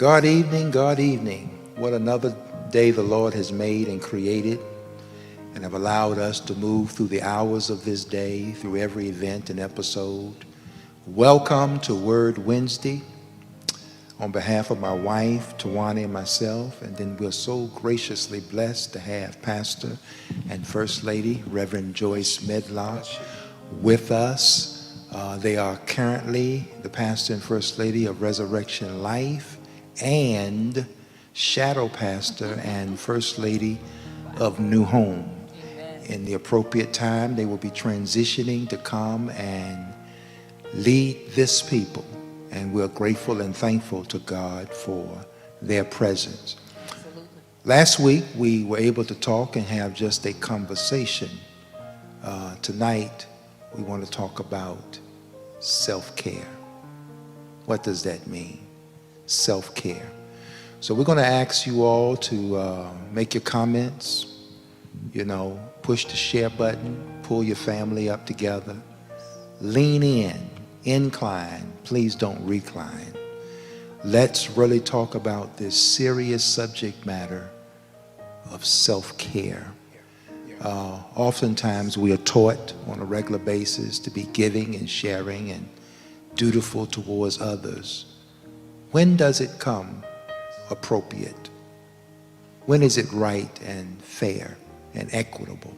God evening, God evening. What another day the Lord has made and created and have allowed us to move through the hours of this day, through every event and episode. Welcome to Word Wednesday on behalf of my wife, Tyonnie, and myself. And then we're so graciously blessed to have Pastor and First Lady, Reverend Joyce Medlock, with us. They are currently the Pastor and First Lady of Resurrection Life and Shadow Pastor and First Lady of New Home. In the appropriate time, they will be transitioning to come and lead this people. And we're grateful and thankful to God for their presence. Absolutely. Last week, we were able to talk and have just a conversation. Tonight, we want to talk about self-care. What does that mean? Self-care. So we're going to ask you all to make your comments, push the share button, pull your family up together, lean in, incline, please don't recline. Let's really talk about this serious subject matter of self-care. Oftentimes we are taught on a regular basis to be giving and sharing and dutiful towards others. When does it come appropriate? When is it right and fair and equitable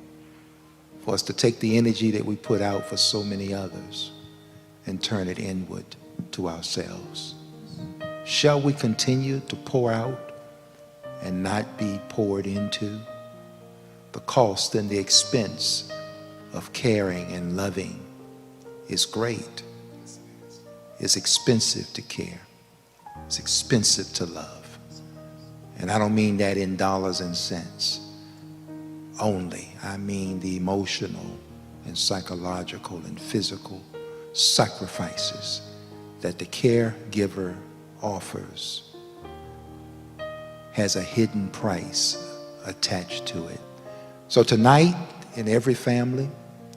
for us to take the energy that we put out for so many others and turn it inward to ourselves? Shall we continue to pour out and not be poured into? The cost and the expense of caring and loving is great. It's expensive to care. It's expensive to love. And I don't mean that in dollars and cents only. I mean the emotional and psychological and physical sacrifices that the caregiver offers has a hidden price attached to it. So tonight, in every family,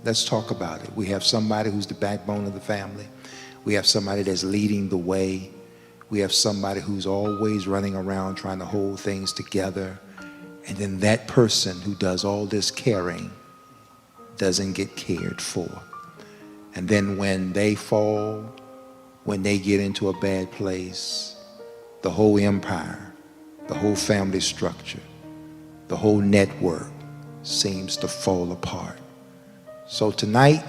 let's talk about it. We have somebody who's the backbone of the family. We have somebody that's leading the way. We have somebody who's always running around trying to hold things together. And then that person who does all this caring doesn't get cared for. And then when they fall, when they get into a bad place, the whole empire, the whole family structure, the whole network seems to fall apart. So tonight,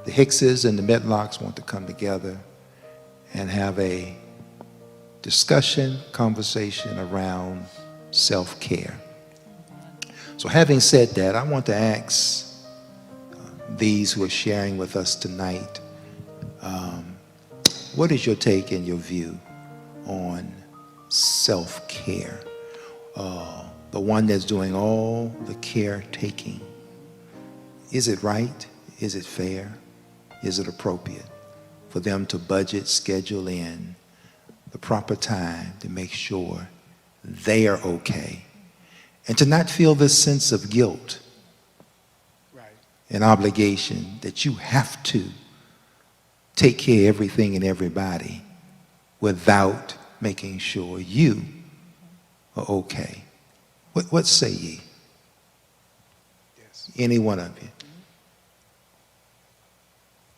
the Hickses and the Medlocks want to come together and have a discussion, conversation around self-care. So having said that, I want to ask these who are sharing with us tonight, what is your take and your view on self-care? The one that's doing all the caretaking. Is it right? Is it fair? Is it appropriate for them to budget, schedule in the proper time to make sure they are okay and to not feel this sense of guilt and obligation that you have to take care of everything and everybody without making sure you are okay? What say ye? Yes. Any one of you?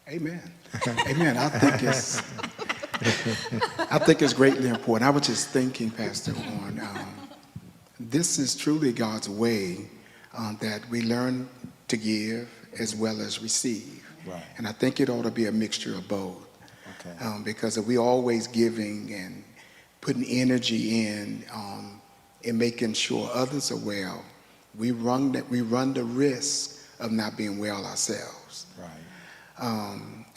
Amen. Amen. I think it's greatly important. I was just thinking, Pastor, on this is truly God's way that we learn to give as well as receive. Right. And I think it ought to be a mixture of both. Okay. Because if we're always giving and putting energy in making sure others are well, we run the risk of not being well ourselves. Right.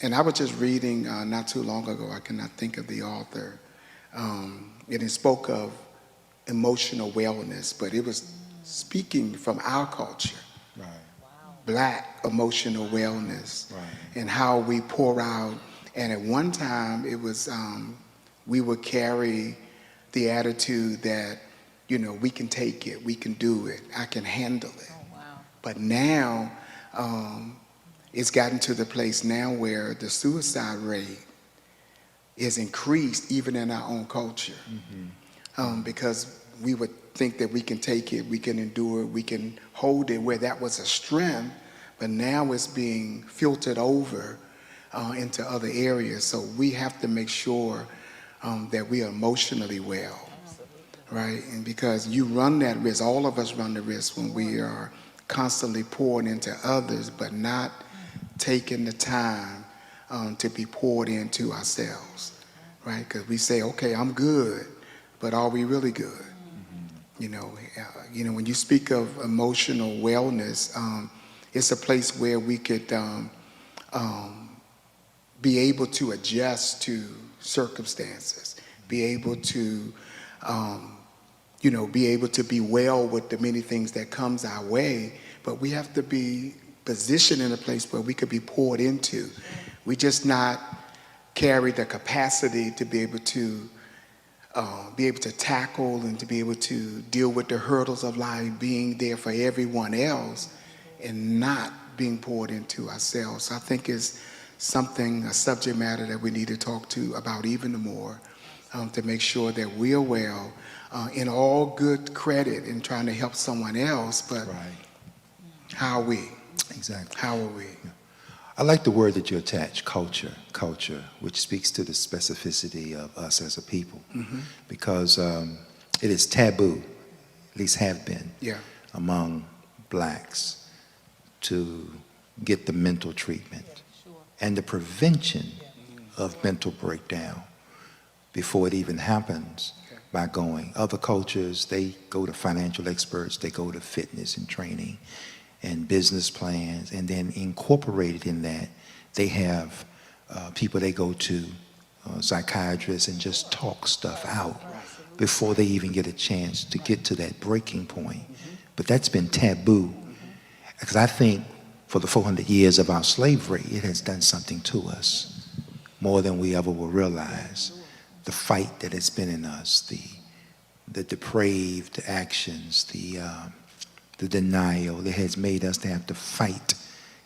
And I was just reading not too long ago, I cannot think of the author, and it spoke of emotional wellness, but it was speaking from our culture. Right. Black emotional wellness. Right. And how we pour out. And at one time, it was, we would carry the attitude that, we can take it, we can do it, I can handle it. Oh, wow. But now, it's gotten to the place now where the suicide rate is increased even in our own culture. Because we would think that we can take it, we can endure it, we can hold it, where that was a strength, but now it's being filtered over into other areas. So we have to make sure that we are emotionally well, right? And because you run that risk, all of us run the risk when we are constantly pouring into others, but not taking the time to be poured into ourselves, right? Because we say, okay, I'm good, but are we really good? You know, when you speak of emotional wellness, it's a place where we could be able to adjust to circumstances, be able to, be able to be well with the many things that comes our way, but we have to be positioned in a place where we could be poured into. We just not carry the capacity to be able to tackle and to be able to deal with the hurdles of life, being there for everyone else and not being poured into ourselves. I think it's a subject matter that we need to talk about even more, to make sure that we're well, in all good credit in trying to help someone else, but how are we? Exactly. How are we? I like the word that you attach, culture, which speaks to the specificity of us as a people, because it is taboo, at least have been, among blacks to get the mental treatment and the prevention of mental breakdown before it even happens by going. Other cultures, they go to financial experts, they go to fitness and training and business plans, and then incorporated in that, they have people they go to, psychiatrists, and just talk stuff out before they even get a chance to get to that breaking point. But that's been taboo, because I think for the 400 years of our slavery, it has done something to us more than we ever will realize. The fight that has been in us, the depraved actions, the denial that has made us to have to fight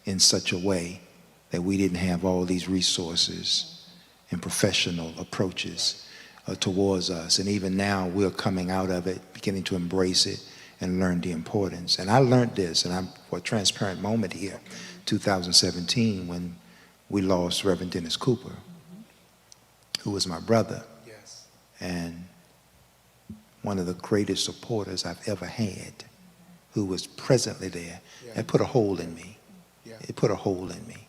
in such a way that we didn't have all these resources and professional approaches towards us. And even now we're coming out of it, beginning to embrace it and learn the importance. And I learned this, and I'm for a transparent moment here, 2017, when we lost Reverend Dennis Cooper, who was my brother, and one of the greatest supporters I've ever had, who was presently there. It put a hole in me. It put a hole in me.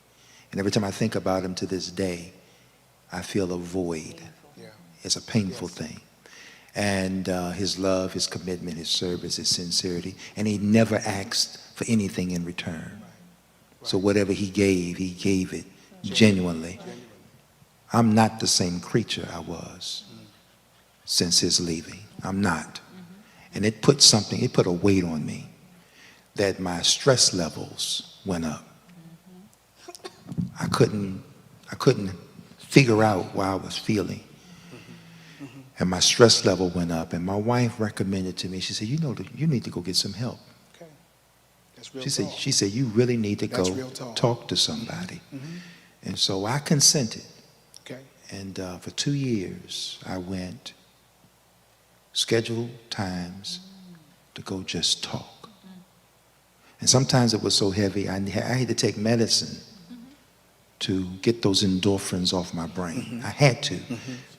And every time I think about him to this day, I feel a void. It's a painful thing. And his love, his commitment, his service, his sincerity, and he never asked for anything in return. So whatever he gave it genuinely. I'm not the same creature I was since his leaving. I'm not. And it put a weight on me that my stress levels went up. I couldn't figure out why I was feeling. And my stress level went up, and my wife recommended to me, she said, you need to go get some help. Okay. That's real She talk. said, you really need to That's go talk to somebody. And so I consented. Okay. And for 2 years, I went scheduled times to go just talk. And sometimes it was so heavy, I had to take medicine to get those endorphins off my brain. I had to,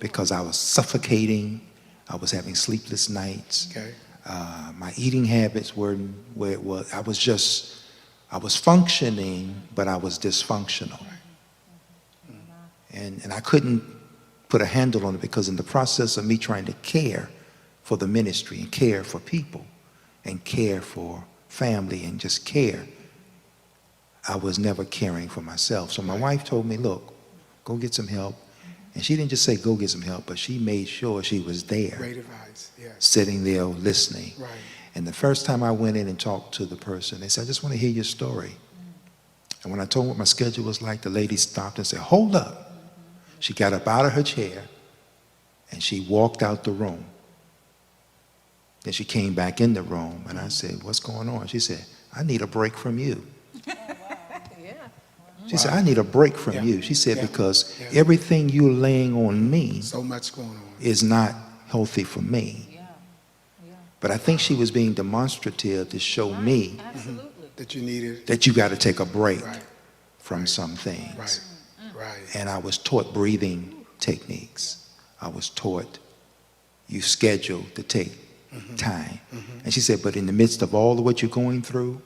because I was suffocating. I was having sleepless nights. Okay. My eating habits weren't where it was. I was functioning, but I was dysfunctional. And I couldn't put a handle on it, because in the process of me trying to care for the ministry and care for people and care for family and just care, I was never caring for myself. So my wife told me, look, go get some help. And she didn't just say go get some help, but she made sure she was there. Great advice, yes. Sitting there listening. Right. And the first time I went in and talked to the person, they said, I just want to hear your story. And when I told them what my schedule was like, the lady stopped and said, hold up. She got up out of her chair and she walked out the room. Then she came back in the room, and I said, what's going on? She said, I need a break from you. She said, I need a break from you. She said, because everything you're laying on me So much going on. is not healthy for me. But I think she was being demonstrative to show me That you needed. that you got to take a break Right. from some things. Right. Right. And I was taught breathing techniques. I was taught you schedule to take time. And she said, but in the midst of all of what you're going through,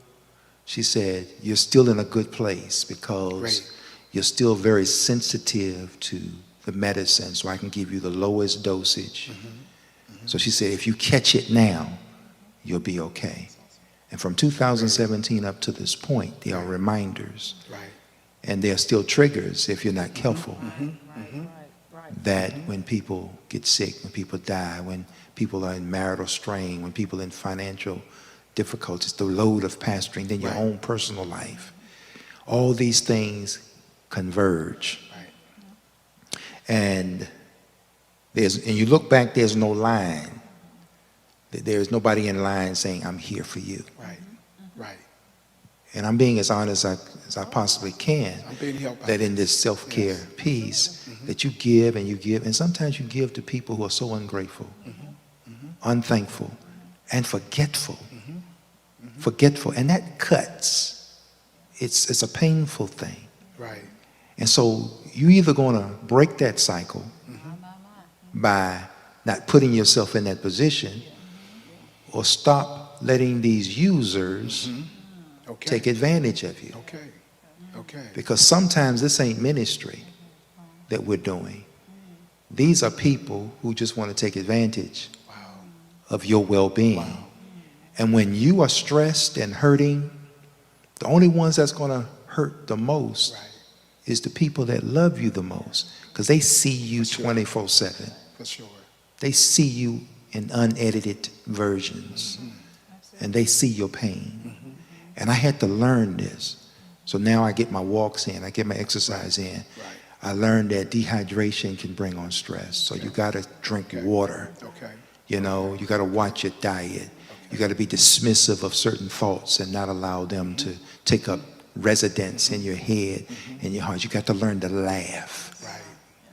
she said, you're still in a good place because Great. you're still very sensitive to the medicine, so I can give you the lowest dosage. So she said, if you catch it now, you'll be okay. And from 2017 up to this point, there are reminders. Right. And there are still triggers if you're not careful. That when people get sick, when people die, when people are in marital strain, when people are in financial difficulties, the load of pastoring, then your own personal life, all these things converge. Right. And you look back, there's no line. There's nobody in line saying, I'm here for you. Right. Right. And I'm being as honest as I possibly can, I'm being helped by that in this self-care piece, that you give, and sometimes you give to people who are so ungrateful, unthankful, and forgetful. Forgetful, and that cuts. It's a painful thing. Right. And so you're either going to break that cycle by not putting yourself in that position, or stop letting these users Okay. take advantage of you. Okay. Okay. Because sometimes this ain't ministry that we're doing. These are people who just want to take advantage Wow. of your well-being. Wow. And when you are stressed and hurting, the only ones that's going to hurt the most Right. is the people that love you the most, because they see you For sure. 24/7. For sure. They see you in unedited versions, and they see your pain. And I had to learn this. So now I get my walks in, I get my exercise in. Right. I learned that dehydration can bring on stress. So you got to drink water. Okay. You know, you got to watch your diet. You got to be dismissive of certain thoughts and not allow them to take up residence in your head and your heart. You got to learn to laugh. Right.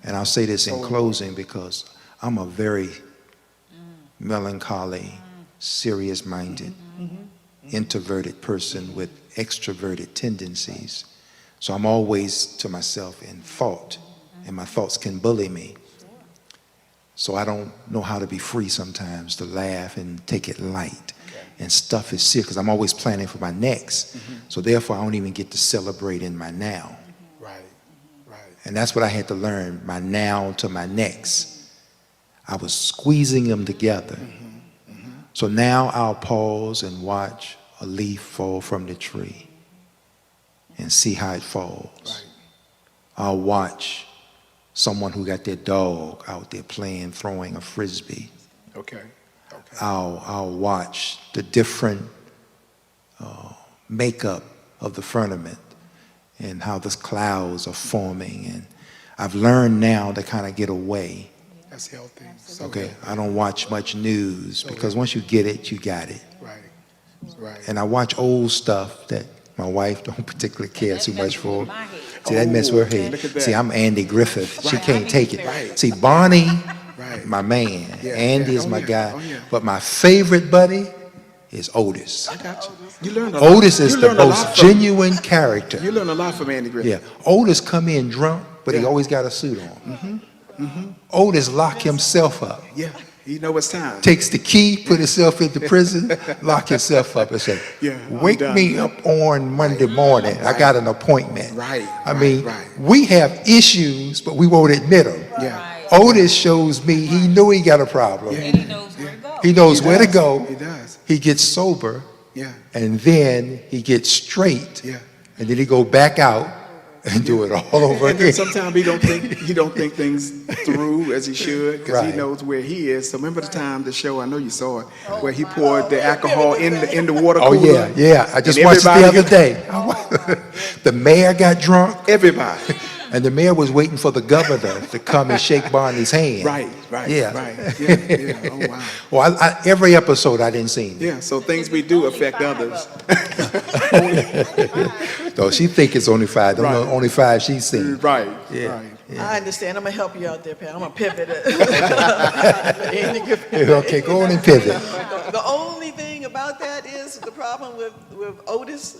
And I'll say this in So closing, because I'm a very melancholy, serious-minded, introverted person with extroverted tendencies. So I'm always to myself in thought, and my thoughts can bully me. So I don't know how to be free sometimes, to laugh and take it light. And stuff is serious, because I'm always planning for my next. So therefore, I don't even get to celebrate in my now. Right. Right. And that's what I had to learn, my now to my next. I was squeezing them together. So now I'll pause and watch a leaf fall from the tree and see how it falls. Right. I'll watch someone who got their dog out there playing, throwing a frisbee. Okay. Okay. I'll watch the different makeup of the firmament and how the clouds are forming. And I've learned now to kind of get away. That's healthy. So Okay, healthy. I don't watch much news, because once you get it, you got it. Right. Right. And I watch old stuff that my wife don't particularly care too much for. See, that mess with her head. Look at that. See, I'm Andy Griffith. She Right. can't take it. Right. See, Barney, Right. my man. Yeah, Andy yeah. is Oh, my yeah. guy. Oh, yeah. But my favorite buddy is Otis. I got you. You learned a lot. Otis is You the learned a most lot from- genuine character. You learn a lot from Andy Griffith. Yeah, Otis come in drunk, but he Yeah. always got a suit on. Otis lock himself up. Yeah. You know it's time. Takes the key, put himself into prison, lock himself up and say, Yeah, I'm wake done. me up on Monday morning. I got an appointment. Right, I right, mean, right. we have issues, but we won't admit them. Yeah. Otis shows me he knew he got a problem. Yeah. And he knows where to go. He knows He where to does. go. He does. He gets sober, Yeah. and then he gets straight, Yeah. and then he go back out and do it all over And then again. sometimes he don't think things through as he should, because Right. he knows where he is. So remember the time, the show, I know you saw it, where he poured the alcohol in the water Oh cooler. yeah. I just And watched it the everybody other day. The mayor got drunk. Everybody. And the mayor was waiting for the governor to come and shake Barney's hand. Right. Yeah. Right. Yeah. Oh, wow. Well, every episode I didn't see. Yeah, so things we do affect others. So she think it's only 5. Them Right. are only 5 she's seen. Right. Yeah. Right. I understand. I'm gonna help you out there, Pat. I'm gonna pivot it. Okay, go on and pivot. The only thing about that is the problem with Otis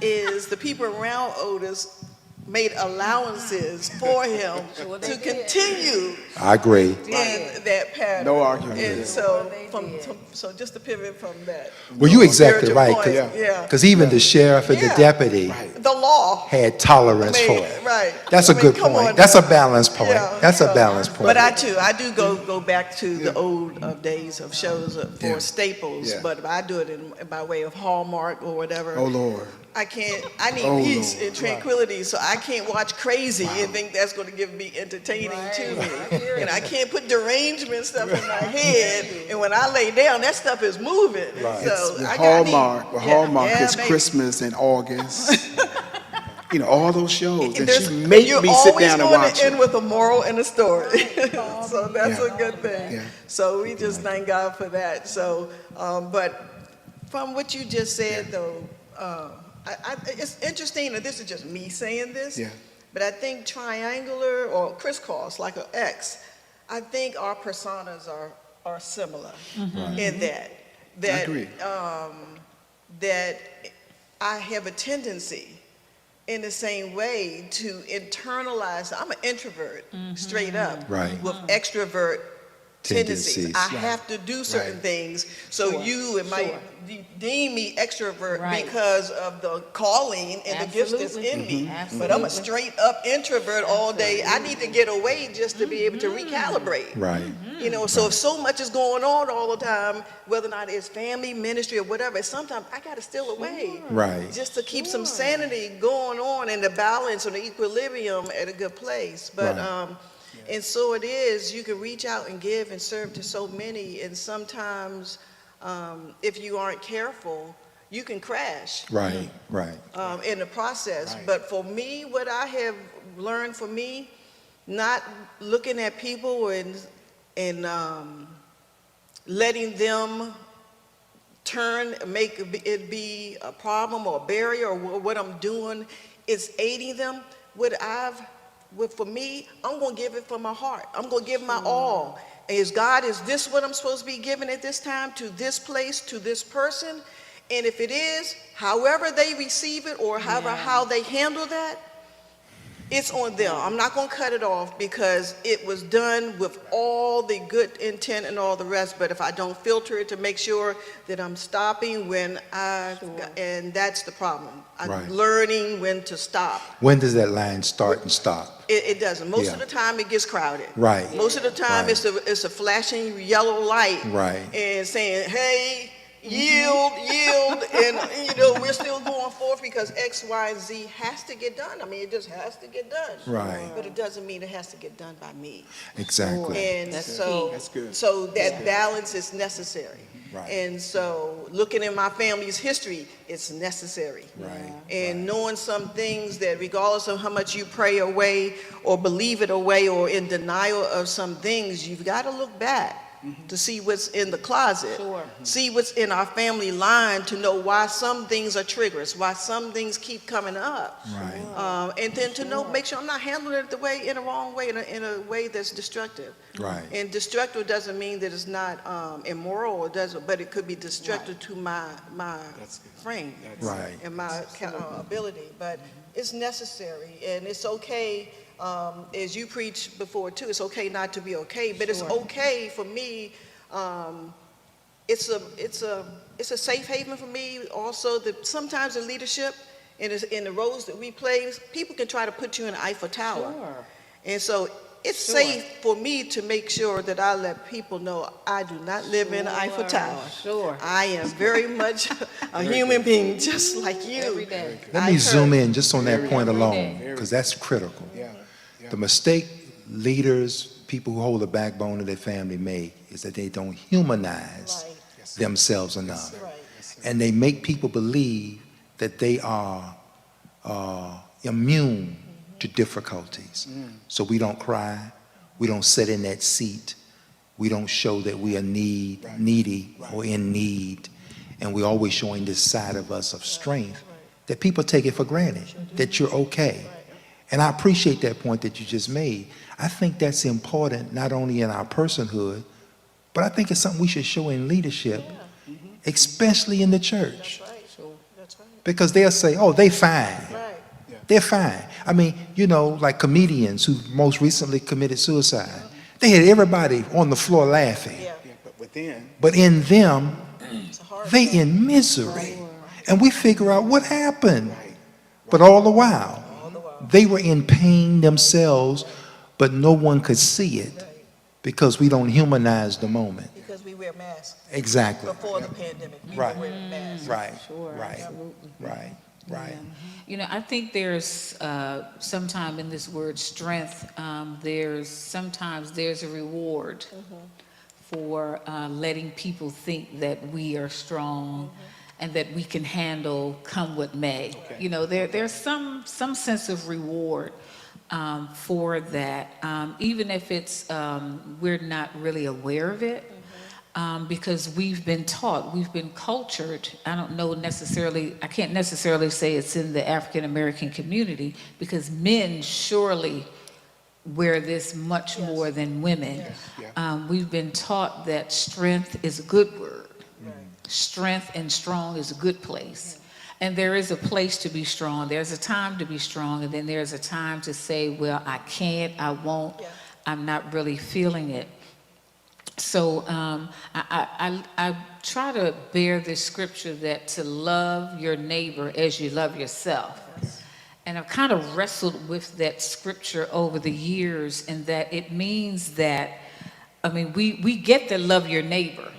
is the people around Otis made allowances for him to continue I agree. in that pattern. No argument. And so, so just to pivot from that. Well, you exactly spiritual right. point, Yeah. Because even the sheriff and the Yeah. deputy The law. had tolerance I for mean, it. right. That's I a mean, good come point. on That's a now. balanced point. Yeah. That's a balanced point. But I do go back to the old days of shows for Yeah. staples, Yeah. but I do it by way of Hallmark or whatever. Oh, Lord. I can't, I need Oh, peace Lord. and tranquility, so I can't watch crazy and think that's going to give me entertaining to me. And I can't put derangement stuff in my head, and when I lay down, that stuff is moving. Right. So The I Hallmark, yeah, Hallmark yeah, is baby. Christmas in August. You know, all those shows. And There's- she made you're me sit always down and going watch to end it. with a moral and a story. So that's Yeah. a good thing. Yeah. So we just thank God for that. So, but from what you just said, though, it's interesting, and this is just me saying this, Yeah. but I think triangular or crisscross, like an X, I think our personas are similar in that. That, agree. that I have a tendency in the same way to internalize. I'm an introvert, straight up, Right. with extrovert tendencies. Tendencies. I have to do certain Right. things. So Sure. you might deem me extrovert Right. because of the calling and the gifts that's Absolutely. in me. Mhm. But I'm a Absolutely. straight up introvert all day. I need to get away just to be able to recalibrate. Right. You know, so if so much is going on all the time, whether or not it's family, ministry, or whatever, sometimes I got to steal away Right. just to keep some sanity going on and the balance or the equilibrium at a good place. But Right. and so it is. You can reach out and give and serve to so many, and sometimes if you aren't careful, you can crash Right. Right. in the process. Right. But for me, what I have learned for me, not looking at people and letting them make it be a problem or a barrier, or what I'm doing is aiding them. For me, I'm going to give it from my heart. I'm going to give my all. Is this what I'm supposed to be giving at this time, to this place, to this person? And if it is, however they receive it or how they handle that, it's on them. I'm not going to cut it off because it was done with all the good intent and all the rest. But if I don't filter it to make sure that I'm stopping and that's the problem. I'm Right. learning when to stop. When does that line start and stop? It doesn't. Most Yeah. of the time it gets crowded. Right. Most of the time Right. it's a flashing yellow light. Right. And saying, hey, yield, and we're still going forth because X, Y, and Z has to get done. I mean, it just has to get done. Right. But it doesn't mean it has to get done by me. Exactly. And That's so, key. That's good. so that balance is necessary. Right. And so looking at my family's history, it's necessary. Right. And knowing some things that regardless of how much you pray away or believe it away or in denial of some things, you've got to look back to see what's in the closet. Sure. See what's in our family line to know why some things are triggers, why some things keep coming up. Right. And then to make sure I'm not handling it in the wrong way, in a way that's destructive. Right. And destructive doesn't mean that it's not immoral, but it could be destructive to my frame Right. and my ability. But it's necessary, and it's okay. As you preached before too, it's okay not to be okay, but it's okay for me. It's a safe haven for me. Also, that sometimes in leadership, in the roles that we play, people can try to put you in an Eiffel Tower, and so it's safe for me to make sure that I let people know I do not live in an Eiffel Tower. Sure. I am very much a human being, just like you. Every day. Let me zoom in just on that point Every alone, day. because that's critical. Yeah. The mistake leaders, people who hold the backbone of their family make is that they don't humanize Right. themselves enough. Right. And they make people believe that they are immune to difficulties. So we don't cry. We don't sit in that seat. We don't show that we are needy or in need. And we're always showing this side of us of strength that people take it for granted, that you're okay. And I appreciate that point that you just made. I think that's important not only in our personhood, but I think it's something we should show in leadership, especially in the church. That's right. That's right. Because they'll say, oh, they fine. Right. They're fine. I mean, you know, like comedians who most recently committed suicide. They had everybody on the floor laughing. Yeah. But within, But in them, It's a hard they thing. in misery. And we figure out what happened. But all the while, they were in pain themselves, but no one could see it because we don't humanize the moment. Because we wear masks. Exactly. Before the pandemic, we Right. were wearing masks. Right. Sure, Right. absolutely. Right. Right. You know, I think there's sometime in this word strength, sometimes there's a reward for letting people think that we are strong and that we can handle come what may. You know, there's some sense of reward for that, even if it's we're not really aware of it. Because we've been taught, we've been cultured. I don't know necessarily, I can't necessarily say it's in the African American community because men surely wear this much more than women. We've been taught that strength is a good word. Strength and strong is a good place. And there is a place to be strong. There's a time to be strong, and then there's a time to say, well, I can't, I won't, I'm not really feeling it. So I try to bear this scripture that to love your neighbor as you love yourself. And I've kind of wrestled with that scripture over the years, in that it means that, I mean, we get to love your neighbor,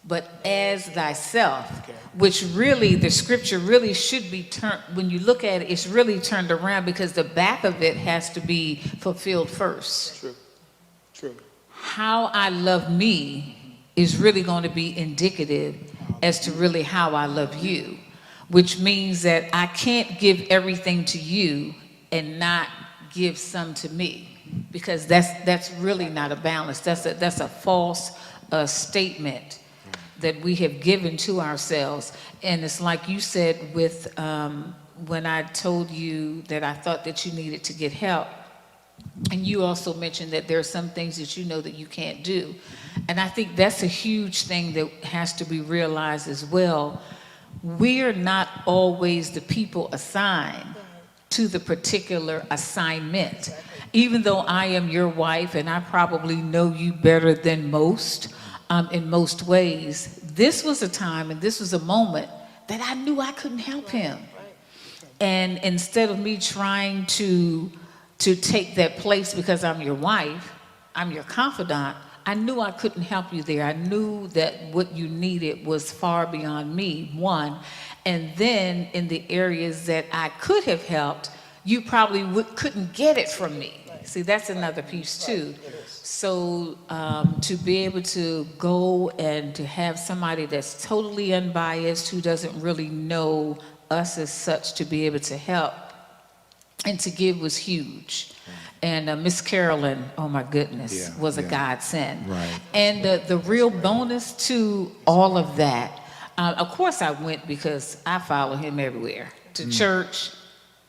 but as thyself, which really, the scripture really should be turned, when you look at it, it's really turned around because the back of it has to be fulfilled first. true. How I love me is really going to be indicative as to really how I love you, which means that I can't give everything to you and not give some to me, because that's really not a balance. That's a false statement that we have given to ourselves. And it's like you said with when I told you that I thought that you needed to get help. And you also mentioned that there are some things that you know that you can't do. And I think that's a huge thing that has to be realized as well. We're not always the people assigned to the particular assignment. Even though I am your wife and I probably know you better than most, in most ways, this was a time and this was a moment that I knew I couldn't help him. And instead of me trying to take that place because I'm your wife, I'm your confidant, I knew I couldn't help you there. I knew that what you needed was far beyond me, one. And then in the areas that I could have helped, you probably couldn't get it from me. See, that's another piece too. So to be able to go and to have somebody that's totally unbiased, who doesn't really know us as such, to be able to help and to give was huge. And Miss Carolyn, oh my goodness, was a godsend. Right. And the real bonus to all of that, of course I went because I follow him everywhere. To church,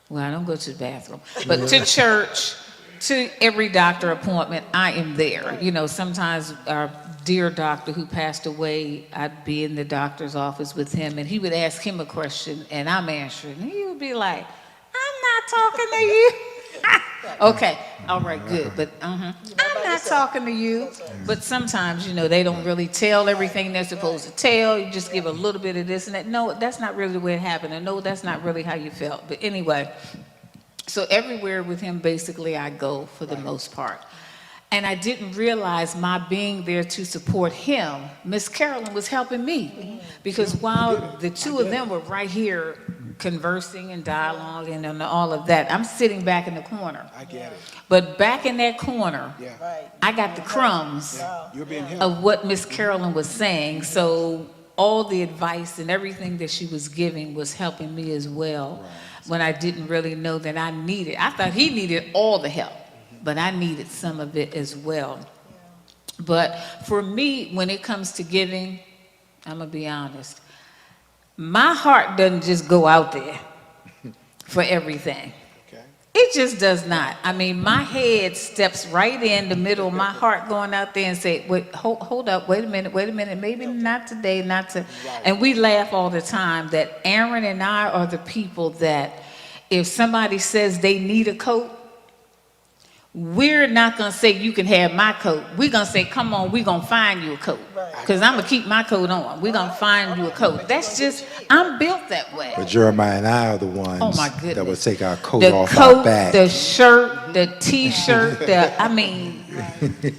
well, I don't go to the bathroom, but to church, to every doctor appointment, I am there. You know, sometimes our dear doctor who passed away, I'd be in the doctor's office with him, and he would ask him a question, and I'm answering. And he would be like, I'm not talking to you. Okay, all right, good, but I'm not talking to you. But sometimes, you know, they don't really tell everything they're supposed to tell. You just give a little bit of this and that. No, that's not really the way it happened. And no, that's not really how you felt. But anyway, so everywhere with him, basically, I go for the most part. And I didn't realize my being there to support him, Miss Carolyn was helping me. Because while the two of them were right here conversing and dialoguing and all of that, I'm sitting back in the corner. I get it. But back in that corner, I got the crumbs You're being helped. of what Miss Carolyn was saying. So all the advice and everything that she was giving was helping me as well. when I didn't really know that I needed. I thought he needed all the help, but I needed some of it as well. But for me, when it comes to giving, I'm gonna be honest, my heart doesn't just go out there for everything. Okay. It just does not. I mean, my head steps right in the middle of my heart going out there and say, wait, hold up, wait a minute, maybe not today, not to. And we laugh all the time that Aaron and I are the people that if somebody says they need a coat, we're not going to say you can have my coat. We're going to say, come on, we're going to find you a coat. Because I'm going to keep my coat on. We're going to find you a coat. That's just, I'm built that way. But Jeremiah and I are the ones Oh my goodness. that will take our coat The off coat, our back. the shirt, the T-shirt, I mean,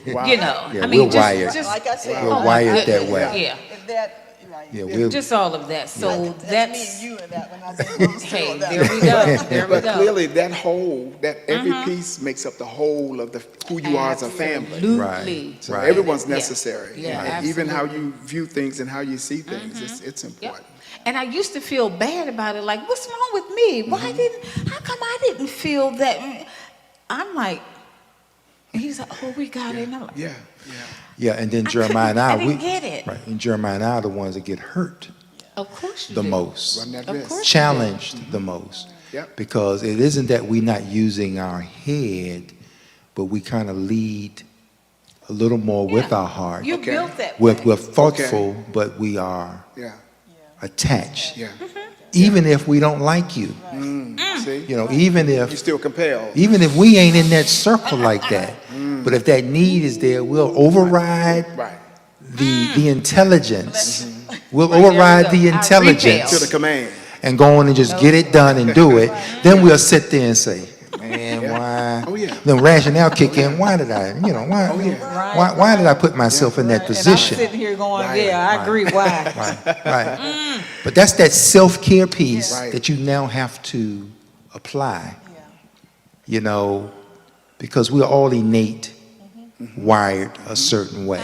Wow. you know. Yeah, I mean, we're wired. Like I said, We're oh my wired that goodness. way. Yeah, if that, right. Yeah, we're, just all of that. So That's me that's, and you in that one. I've been on hey, that there we go, there we But go. clearly, that whole, that every piece makes up the whole of the who you are as a family. Absolutely. Right. So Right. everyone's Yeah. necessary. Yeah, And even how absolutely. you view things and how you see things, it's Yep. important. And I used to feel bad about it, like, what's wrong with me? How come I didn't feel that? I'm like, he's like, oh, we got it. And I'm like, Yeah, yeah. yeah, and then I Jeremiah and I, couldn't- I didn't get it. right, and Jeremiah and I are the ones that get hurt of course you the do. most, Run that Of risk. course. challenged the most. Yep. Because it isn't that we're not using our head, but we kind of lead a little more with Yeah. our heart. You Okay. built that way. We're thoughtful, but we are Yeah, attached. yeah. Even if we don't like you, See? you know, even You're if still compelled. we ain't in that circle like that, but if that need is there, we'll override Right. the intelligence. We'll Right, there we override go. the Our intelligence To the command. and go on and just get it done and do it. Then we'll sit there and say, man, Yeah. why? Oh, yeah. Then rationale kick in. Why did I, why, Oh, yeah. why did I put myself in that And I'm position? sitting here going, Right, yeah, I right. agree. Why? Right. But that's that self-care piece Right. that you now have to apply, Yeah. because we're all innate, wired a certain way.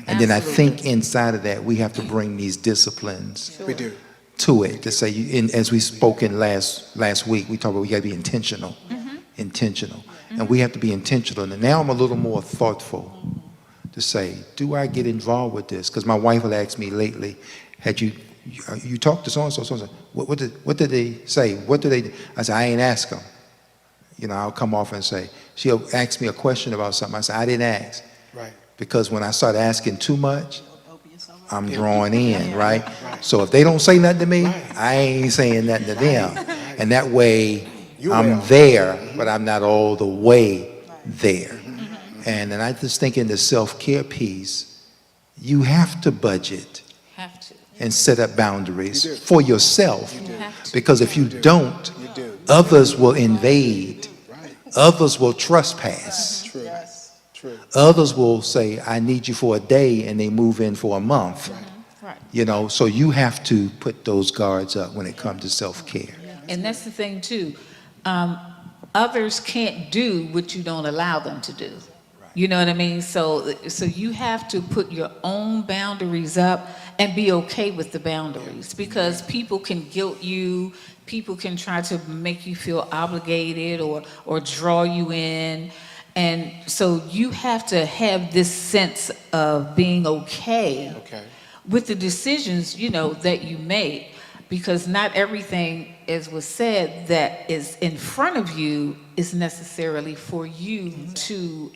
And then I think inside of that, we have to bring these disciplines We do. to it to say, as we spoke in last week, we talked about we got to be intentional, intentional. And we have to be intentional. And now I'm a little more thoughtful to say, do I get involved with this? Because my wife will ask me lately, had you talked to so-and-so, so-and-so, what did they say? What do they do? I said, I ain't ask them. I'll come off and say, she'll ask me a question about something. I say, I didn't ask. Right. Because when I start asking too much, I'm drawing in, right? So if they don't say nothing to me, I ain't saying nothing to them. And that way, I'm there, but I'm not all the way there. And then I just think in the self-care piece, you have to budget Have to. and set up boundaries You do. for yourself. You have to. Because if you don't, You do. others will invade. Right. Others will trespass. True. True. Others will say, I need you for a day, and they move in for a month. Right. So you have to put those guards up when it comes to self-care. And that's the thing too. Others can't do what you don't allow them to do. You know what I mean? So you have to put your own boundaries up and be okay with the boundaries, because people can guilt you, people can try to make you feel obligated or draw you in. And so you have to have this sense of being okay Okay. with the decisions, that you make, because not everything, as was said, that is in front of you is necessarily for you to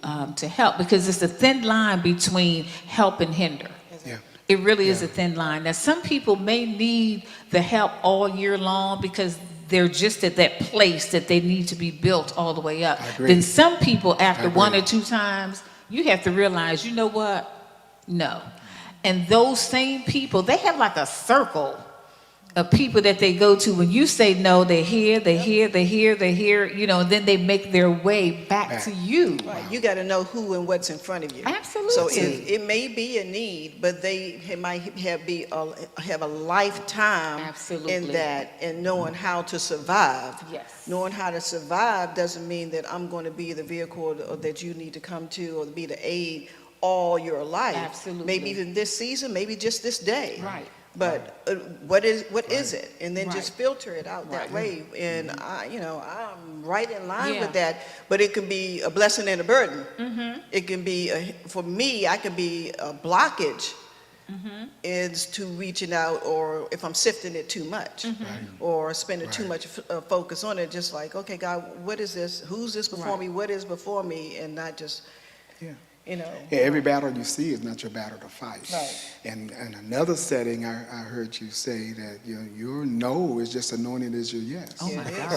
help, because it's a thin line between help and hinder. Yeah. It really is a thin line. Now, some people may need the help all year long because they're just at that place that they need to be built all the way up. I agree. Then some people, after I one agree. or two times, you have to realize, you know what? No. And those same people, they have like a circle of people that they go to. When you say no, they're here, and then they make their way back to you. Right. You got to know who and what's in front of you. Absolutely. So it may be a need, but they might have a lifetime Absolutely. in that, and knowing how to survive. Yes. Knowing how to survive doesn't mean that I'm going to be the vehicle that you need to come to or be the aid all your life. Absolutely. Maybe even this season, maybe just this day. Right. But what is it? And then just filter it out that way. And I'm right in line with that. But it can be a blessing and a burden. It can be for me. I can be a blockage. Is to reaching out, or if I'm sifting it too much, or spending too much focus on it, just like, okay, God, what is this? Who's this before me? What is before me? And not just, Every battle you see is not your battle to fight. Right. And in another setting, I heard you say that your no is just anointed as your yes. Oh my gosh.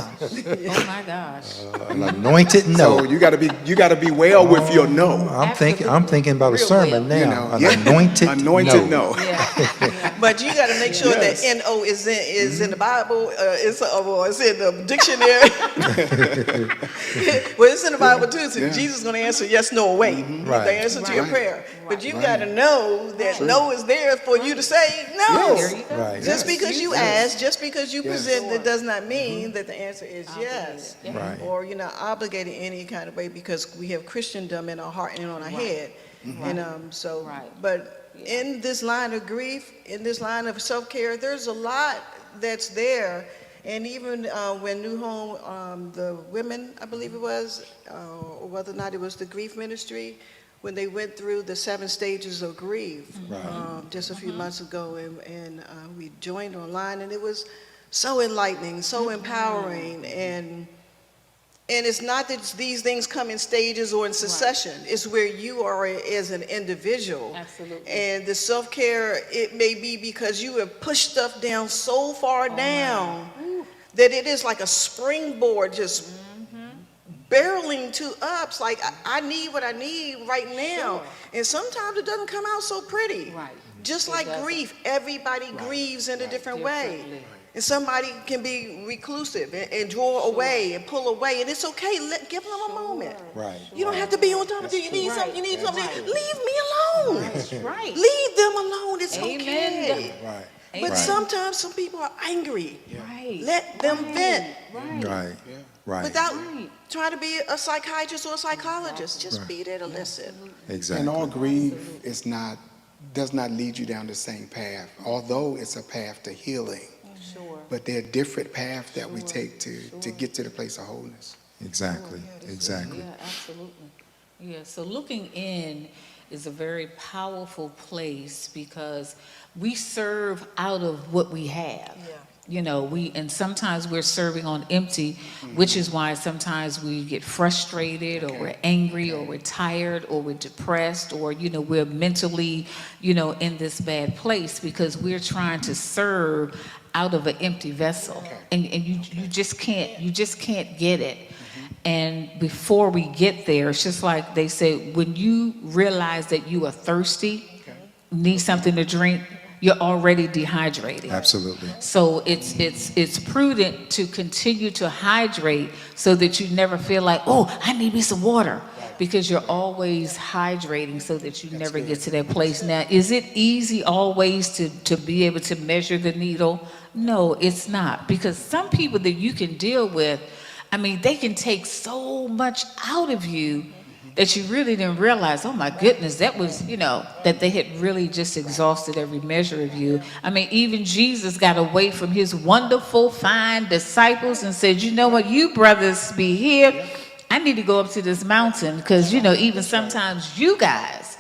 Oh my gosh. An anointed no. So you got to be well with your no. I'm thinking about a Real sermon well. now. An anointed no. But you got to make sure that no is in the Bible. It's in the dictionary. Well, it's in the Bible too. So Jesus is going to answer yes, no, or wait. Right. The answer to your prayer. But you got to know that no is there for you to say no. Right. Just because you ask, just because you present, it does not mean that the answer is yes. Right. Or you're not obligated in any kind of way, because we have Christendom in our heart and on our head. And but in this line of grief, in this line of self-care, there's a lot that's there. And even when New Home, the women, I believe it was, or whether or not it was the grief ministry, when they went through the 7 stages of grief just a few months ago, and we joined online, and it was so enlightening, so empowering, and it's not that these things come in stages or in succession. It's where you are as an individual. Absolutely. And the self-care, it may be because you have pushed stuff down so far down that it is like a springboard just barreling to up. It's like, I need what I need right now. And sometimes it doesn't come out so pretty. Right. Just like grief, everybody grieves in a different way. And somebody can be reclusive and draw away and pull away, and it's okay. Give them a moment. Right. You don't have to be on top of it. You need something. You need something. Leave me alone. That's right. Leave them alone. It's Amen. okay. Right. But sometimes some people are angry. Right. Let them vent Right. Right. without trying to be a psychiatrist or a psychologist. Just be there to listen. Exactly. And all grief does not lead you down the same path, although it's a path to healing. But there are different paths that we take to get to the place of wholeness. Exactly. Exactly. Yeah, absolutely. Yeah, so looking in is a very powerful place, because we serve out of what we have. And sometimes we're serving on empty, which is why sometimes we get frustrated, or we're angry, or we're tired, or we're depressed, or, we're mentally, in this bad place, because we're trying to serve out of an empty vessel. And you just can't get it. And before we get there, it's just like they say, when you realize that you are thirsty, need something to drink, you're already dehydrated. Absolutely. So it's prudent to continue to hydrate, so that you never feel like, oh, I need me some water, because you're always hydrating, so that you never get to that place. Now, is it easy always to be able to measure the needle? No, it's not, because some people that you can deal with, they can take so much out of you that you really didn't realize, oh my goodness, that was, that they had really just exhausted every measure of you. Even Jesus got away from his wonderful, fine disciples and said, you know what, you brothers be here. I need to go up to this mountain, because, even sometimes you guys,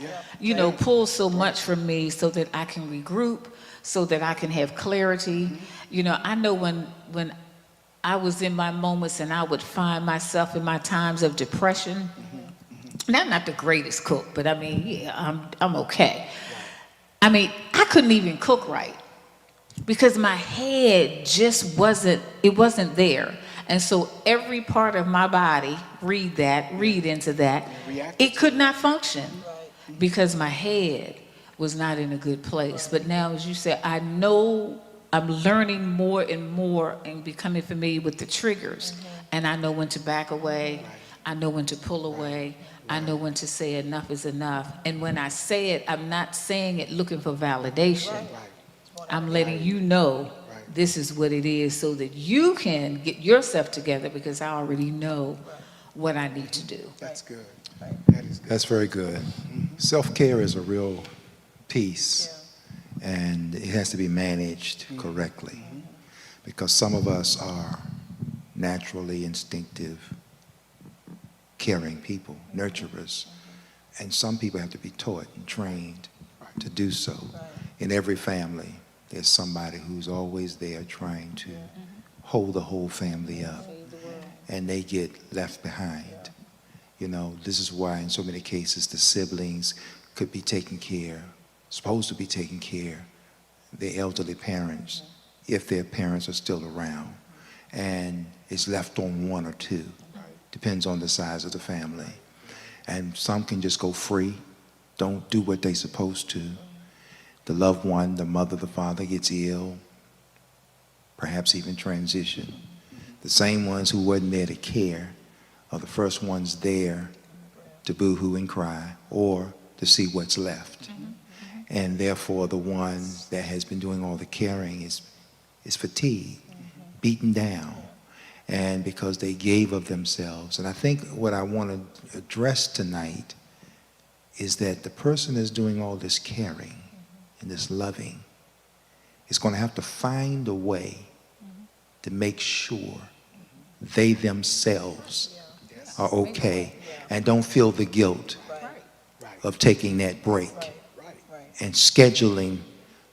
pull so much from me, so that I can regroup, so that I can have clarity. I know when I was in my moments and I would find myself in my times of depression, and I'm not the greatest cook, but I'm okay. I couldn't even cook right, because my head just wasn't there. And so every part of my body, read into that, it could not function, because my head was not in a good place. But now, as you said, I know I'm learning more and more and becoming familiar with the triggers. And I know when to back away. I know when to pull away. I know when to say enough is enough. And when I say it, I'm not saying it looking for validation. I'm letting you know this is what it is, so that you can get yourself together, because I already know what I need to do. That's good. That is good. That's very good. Self-care is a real piece. and it has to be managed correctly, because some of us are naturally instinctive, caring people, nurturers, and some people have to be taught and trained to do so. In every family, there's somebody who's always there trying to hold the whole family up, and they get left behind. You know, this is why in so many cases the siblings could be taken care, supposed to be taking care, the elderly parents, if their parents are still around, and it's left on one or two. Depends on the size of the family. And some can just go free, don't do what they're supposed to. The loved one, the mother, the father gets ill, perhaps even transition. The same ones who wasn't there to care are the first ones there to boo-hoo and cry, or to see what's left. And therefore the one that has been doing all the caring is fatigued, beaten down, and because they gave of themselves. And I think what I want to address tonight is that the person that's doing all this caring and this loving is going to have to find a way to make sure they themselves are okay and don't feel the guilt of taking that break and scheduling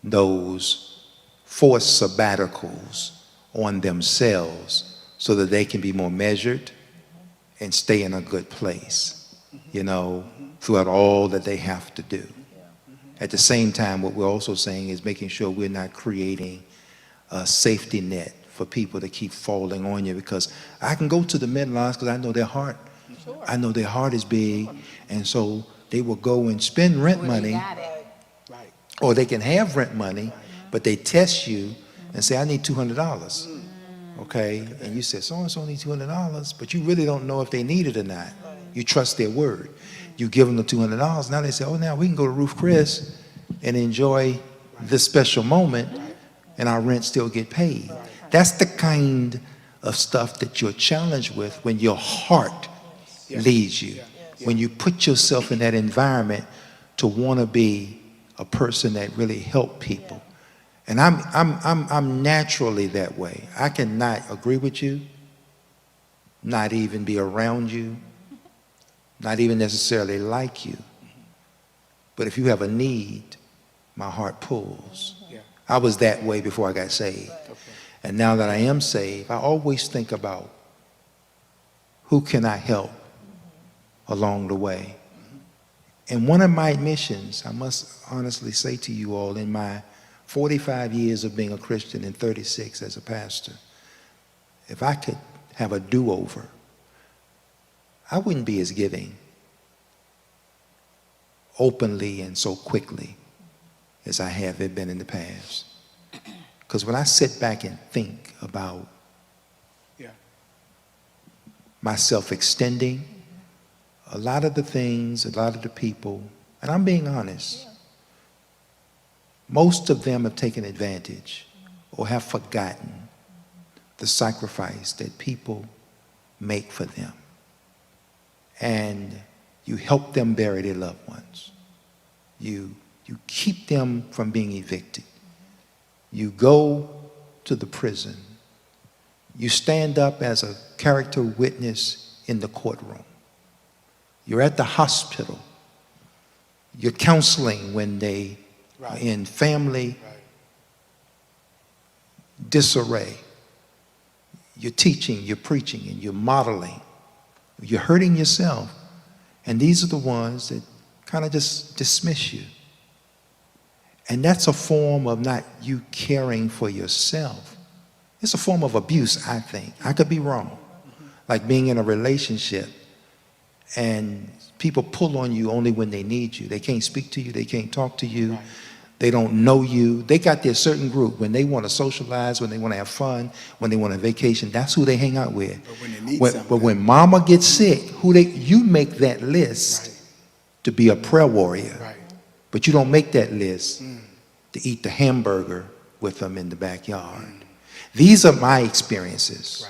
those forced sabbaticals on themselves so that they can be more measured and stay in a good place, you know, throughout all that they have to do. At the same time, what we're also saying is making sure we're not creating a safety net for people to keep falling on you, because I can go to the Medlars because I know their heart. I know their heart is big, and so they will go and spend rent money, or they can have rent money, but they test you and say, I need $200. Okay, and you said so-and-so needs $200, but you really don't know if they need it or not. You trust their word. You give them the $200. Now they say, oh, now we can go to Roof Chris and enjoy this special moment, and our rent still get paid. That's the kind of stuff that you're challenged with when your heart leads you, when you put yourself in that environment to want to be a person that really help people. And I'm naturally that way. I cannot agree with you, not even be around you, not even necessarily like you. But if you have a need, my heart pulls. I was that way before I got saved. And now that I am saved, I always think about who can I help along the way. And one of my missions, I must honestly say to you all, in my 45 years of being a Christian and 36 as a pastor, if I could have a do-over, I wouldn't be as giving openly and so quickly as I have been in the past. Because when I sit back and think about myself extending, a lot of the things, a lot of the people, and I'm being honest, most of them have taken advantage or have forgotten the sacrifice that people make for them. And you help them bury their loved ones. You keep them from being evicted. You go to the prison. You stand up as a character witness in the courtroom. You're at the hospital. You're counseling when they are in family disarray. You're teaching, you're preaching, and you're modeling. You're hurting yourself. And these are the ones that kind of just dismiss you. And that's a form of not you caring for yourself. It's a form of abuse, I think. I could be wrong. Like being in a relationship and people pull on you only when they need you. They can't speak to you. They can't talk to you. They don't know you. They got their certain group. When they want to socialize, when they want to have fun, when they want a vacation, that's who they hang out with. But when mama gets sick, you make that list to be a prayer warrior. But you don't make that list to eat the hamburger with them in the backyard. These are my experiences.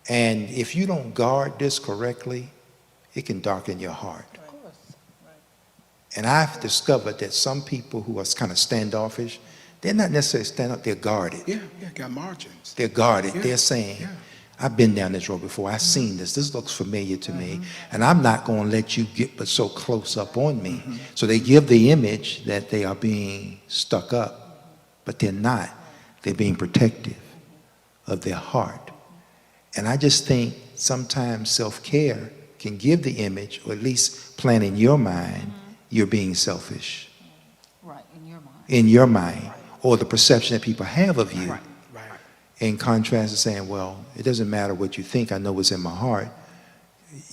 And if you don't guard this correctly, it can darken your heart. And I've discovered that some people who are kind of standoffish, they're not necessarily stand up, they're guarded. Yeah, got margins. They're guarded. Yeah, They're saying, yeah. I've been down this road before. I've seen this. This looks familiar to me. And I'm not going to let you get but so close up on me. So they give the image that they are being stuck up, but they're not. They're being protective of their heart. And I just think sometimes self-care can give the image, or at least plant in your mind, you're being selfish. Right, in your mind. In your mind, or the perception that people have of you. Right. In contrast to saying, well, it doesn't matter what you think, I know what's in my heart.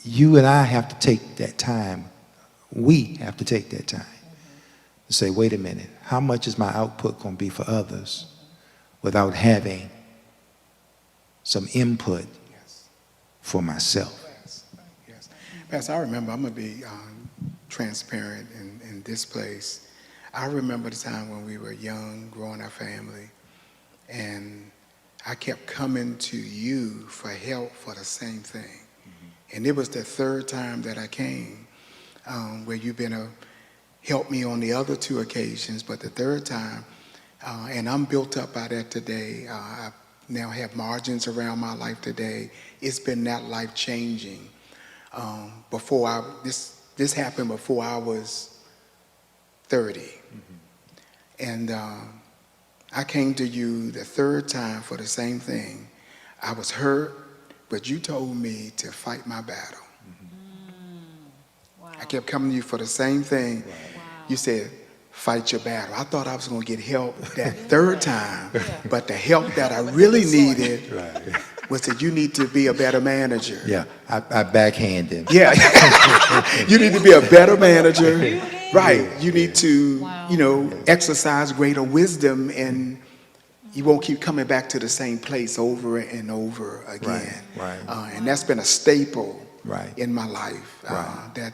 You and I have to take that time. We have to take that time to say, wait a minute, how much is my output going to be for others without having some input for myself? Yes. Pastor, I remember, I'm going to be transparent in this place. I remember the time when we were young, growing our family, and I kept coming to you for help for the same thing. And it was the third time that I came where you've been help me on the other two occasions, but the third time, and I'm built up by that today. I now have margins around my life today. It's been that life-changing. This happened before I was 30. And I came to you the third time for the same thing. I was hurt, but you told me to fight my battle. Wow. I kept coming to you for the same thing. Wow. You said, fight your battle. I thought I was going to get help that third time, but the help that I really needed was that you need to be a better manager. Yeah, I backhand him. Yeah. You need to be a better manager. Right. You need to, exercise greater wisdom, and you won't keep coming back to the same place over and over again. Right. And that's been a staple Right. in my life Right. that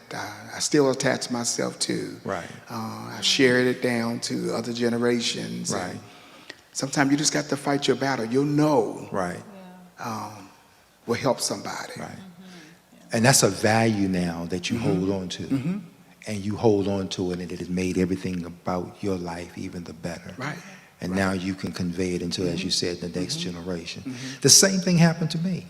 I still attach myself to. Right. I've shared it down to other generations. Right. And sometimes you just got to fight your battle. You'll know Right. will help somebody. Right. And that's a value now that you hold on to. And you hold on to it, and it has made everything about your life even the better. Right. And now you can convey it into, as you said, the next generation. The same thing happened to me.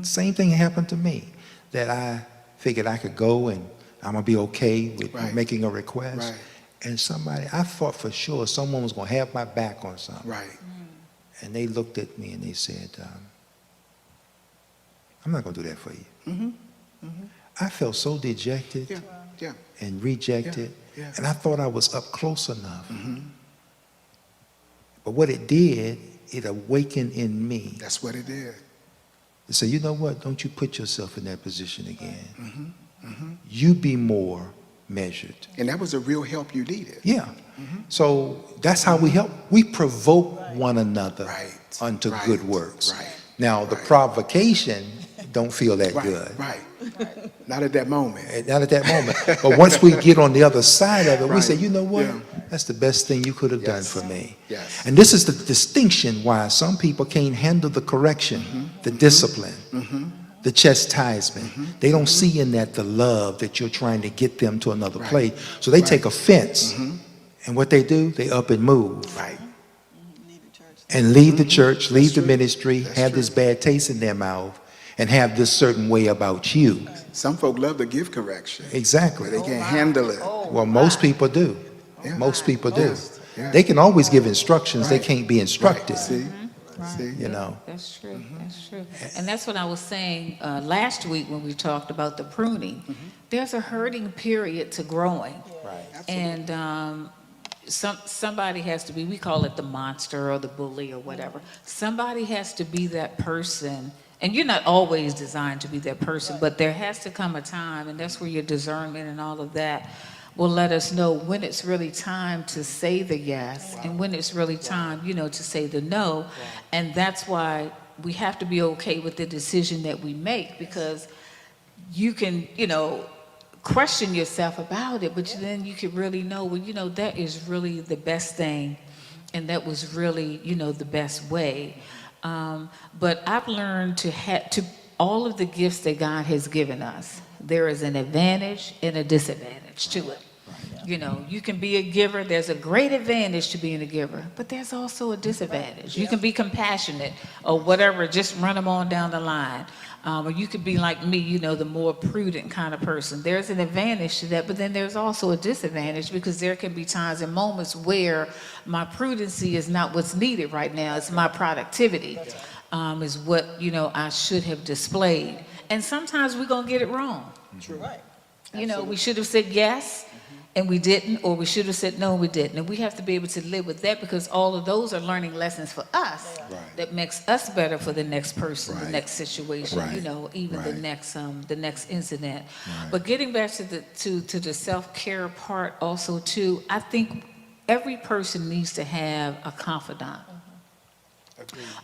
Same thing happened to me, that I figured I could go and I'm going to be okay with Right. making a request. Right. And I thought for sure someone was going to have my back on something. Right. And they looked at me and they said, I'm not going to do that for you. I felt so dejected Yeah. and rejected. Yeah. And I thought I was up close enough. But what it did, it awakened in me That's what it did. to say, you know what, don't you put yourself in that position again. You be more measured. And that was the real help you needed. Yeah. So that's how we help. We provoke one another Right. unto Right. good works. Right. Now, the Right. provocation don't feel that Right. good. Right. Not at that moment. Not at that moment. But once we get on the other side of it, we Right. say, you know what? Yeah. That's the best thing you could have done Yes. for me. Yes. And this is the distinction why some people can't handle the correction, the discipline, the chastisement. They don't see in that the love that you're trying to get them to another Right. place. So they take offense. And what they do, they up and move. Right. And leave the church, leave the true. ministry, That's have true. this bad taste in their mouth, and have this certain way about you. Some folk love to give correction, Exactly. but they can't handle it. Well, most people do. Yeah. Most people do. Yeah. They can always give instructions. They Right. can't be instructed. See? Right. See? You know. That's true. That's true. And that's what I was saying last week when we talked about the pruning. There's a hurting period to growing. Right. And somebody has to be, we call it the monster or the bully or whatever. Somebody has to be that person. And you're not always designed to be that person, but there has to come a time, and that's where your discernment and all of that will let us know when it's really time to say the yes and when it's really time, to say the no. And that's why we have to be okay with the decision that we make, because you can, question yourself about it, but then you could really know, well, that is really the best thing, and that was really, the best way. But I've learned to all of the gifts that God has given us, there is an advantage and a disadvantage to it. You know, you can be a giver. There's a great advantage to being a giver, but there's also a disadvantage. You can be compassionate or whatever, just run them on down the line. Or you could be like me, you know, the more prudent kind of person. There's an advantage to that, but then there's also a disadvantage because there can be times and moments where my prudency is not what's needed right now. It's my productivity is what, you know, I should have displayed. And sometimes we're going to get it wrong. True. Right. You know, we should have said yes and we didn't, or we should have said no and we didn't. And we have to be able to live with that because all of those are learning lessons for us that makes us better for the next person, the next situation, you know, even the next incident. But getting back to the self-care part also too, I think every person needs to have a confidant.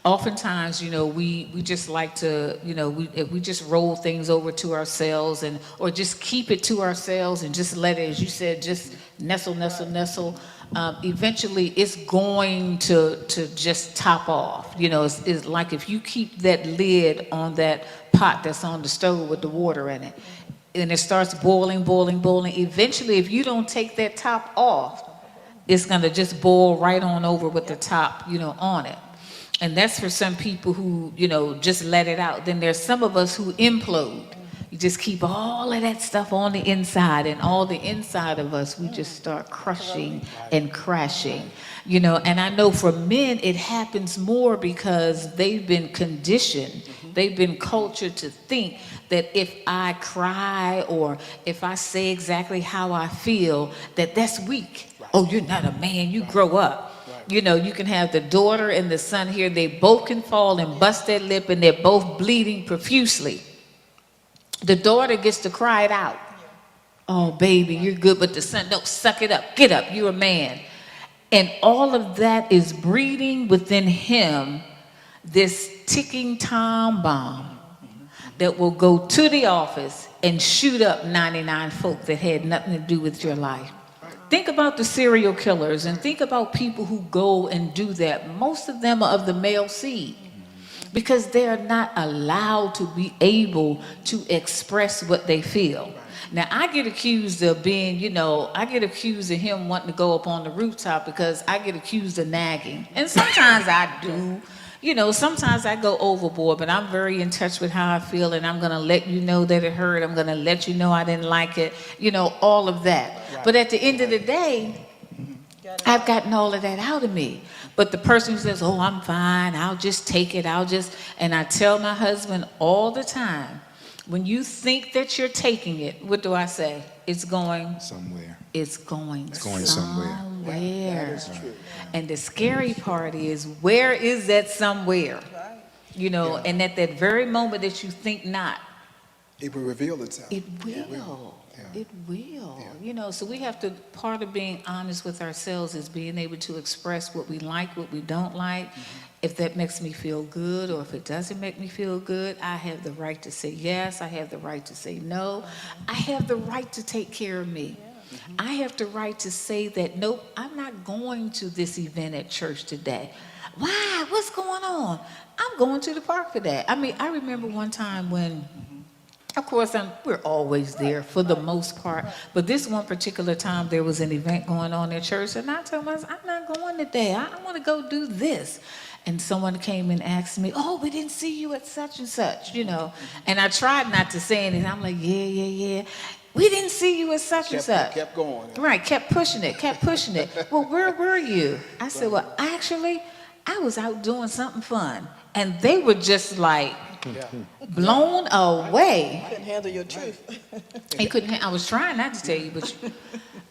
Oftentimes, you know, we just like to, you know, we just roll things over to ourselves or just keep it to ourselves and just let it, as you said, just nestle. Eventually, it's going to just top off. You know, it's like if you keep that lid on that pot that's on the stove with the water in it, and it starts boiling. Eventually, if you don't take that top off, it's going to just boil right on over with the top, you know, on it. And that's for some people who, you know, just let it out. Then there's some of us who implode. You just keep all of that stuff on the inside, and all the inside of us, we just start crushing and crashing. You know, and I know for men, it happens more because they've been conditioned. They've been cultured to think that if I cry or if I say exactly how I feel, that's weak. Oh, you're not a man, you grow up. You know, you can have the daughter and the son here, they both can fall and bust their lip and they're both bleeding profusely. The daughter gets to cry it out. Oh, baby, you're good, but the son, no, suck it up, get up, you're a man. And all of that is breeding within him this ticking time bomb that will go to the office and shoot up 99 folk that had nothing to do with your life. Think about the serial killers and think about people who go and do that. Most of them are of the male seed because they are not allowed to be able to express what they feel. Now, I get accused of being, you know, I get accused of him wanting to go up on the rooftop because I get accused of nagging. And sometimes I do. You know, sometimes I go overboard, but I'm very in touch with how I feel, and I'm going to let you know that it hurt. I'm going to let you know I didn't like it, you know, all of that. Right. But at the end of the day, I've gotten all of that out of me. But the person who says, oh, I'm fine, I'll just take it, and I tell my husband all the time, when you think that you're taking it, what do I say? It's going somewhere. It's going somewhere. That is true. And the scary part is, where is that somewhere? You know, and at that very moment that you think not, it will reveal itself. It will. It will. You know, so we have to, part of being honest with ourselves is being able to express what we like, what we don't like. If that makes me feel good or if it doesn't make me feel good, I have the right to say yes. I have the right to say no. I have the right to take care of me. I have the right to say that, nope, I'm not going to this event at church today. Why? What's going on? I'm going to the park for that. I mean, I remember one time when, of course, we're always there for the most part, but this one particular time there was an event going on at church, and I told myself, I'm not going today. I want to go do this. And someone came and asked me, oh, we didn't see you at such and such, you know. And I tried not to say anything. I'm like, yeah. We didn't see you at such and such. Kept going. Right, kept pushing it. Well, where were you? I said, well, actually, I was out doing something fun. And they were just like blown away. Couldn't handle your truth. I was trying not to tell you,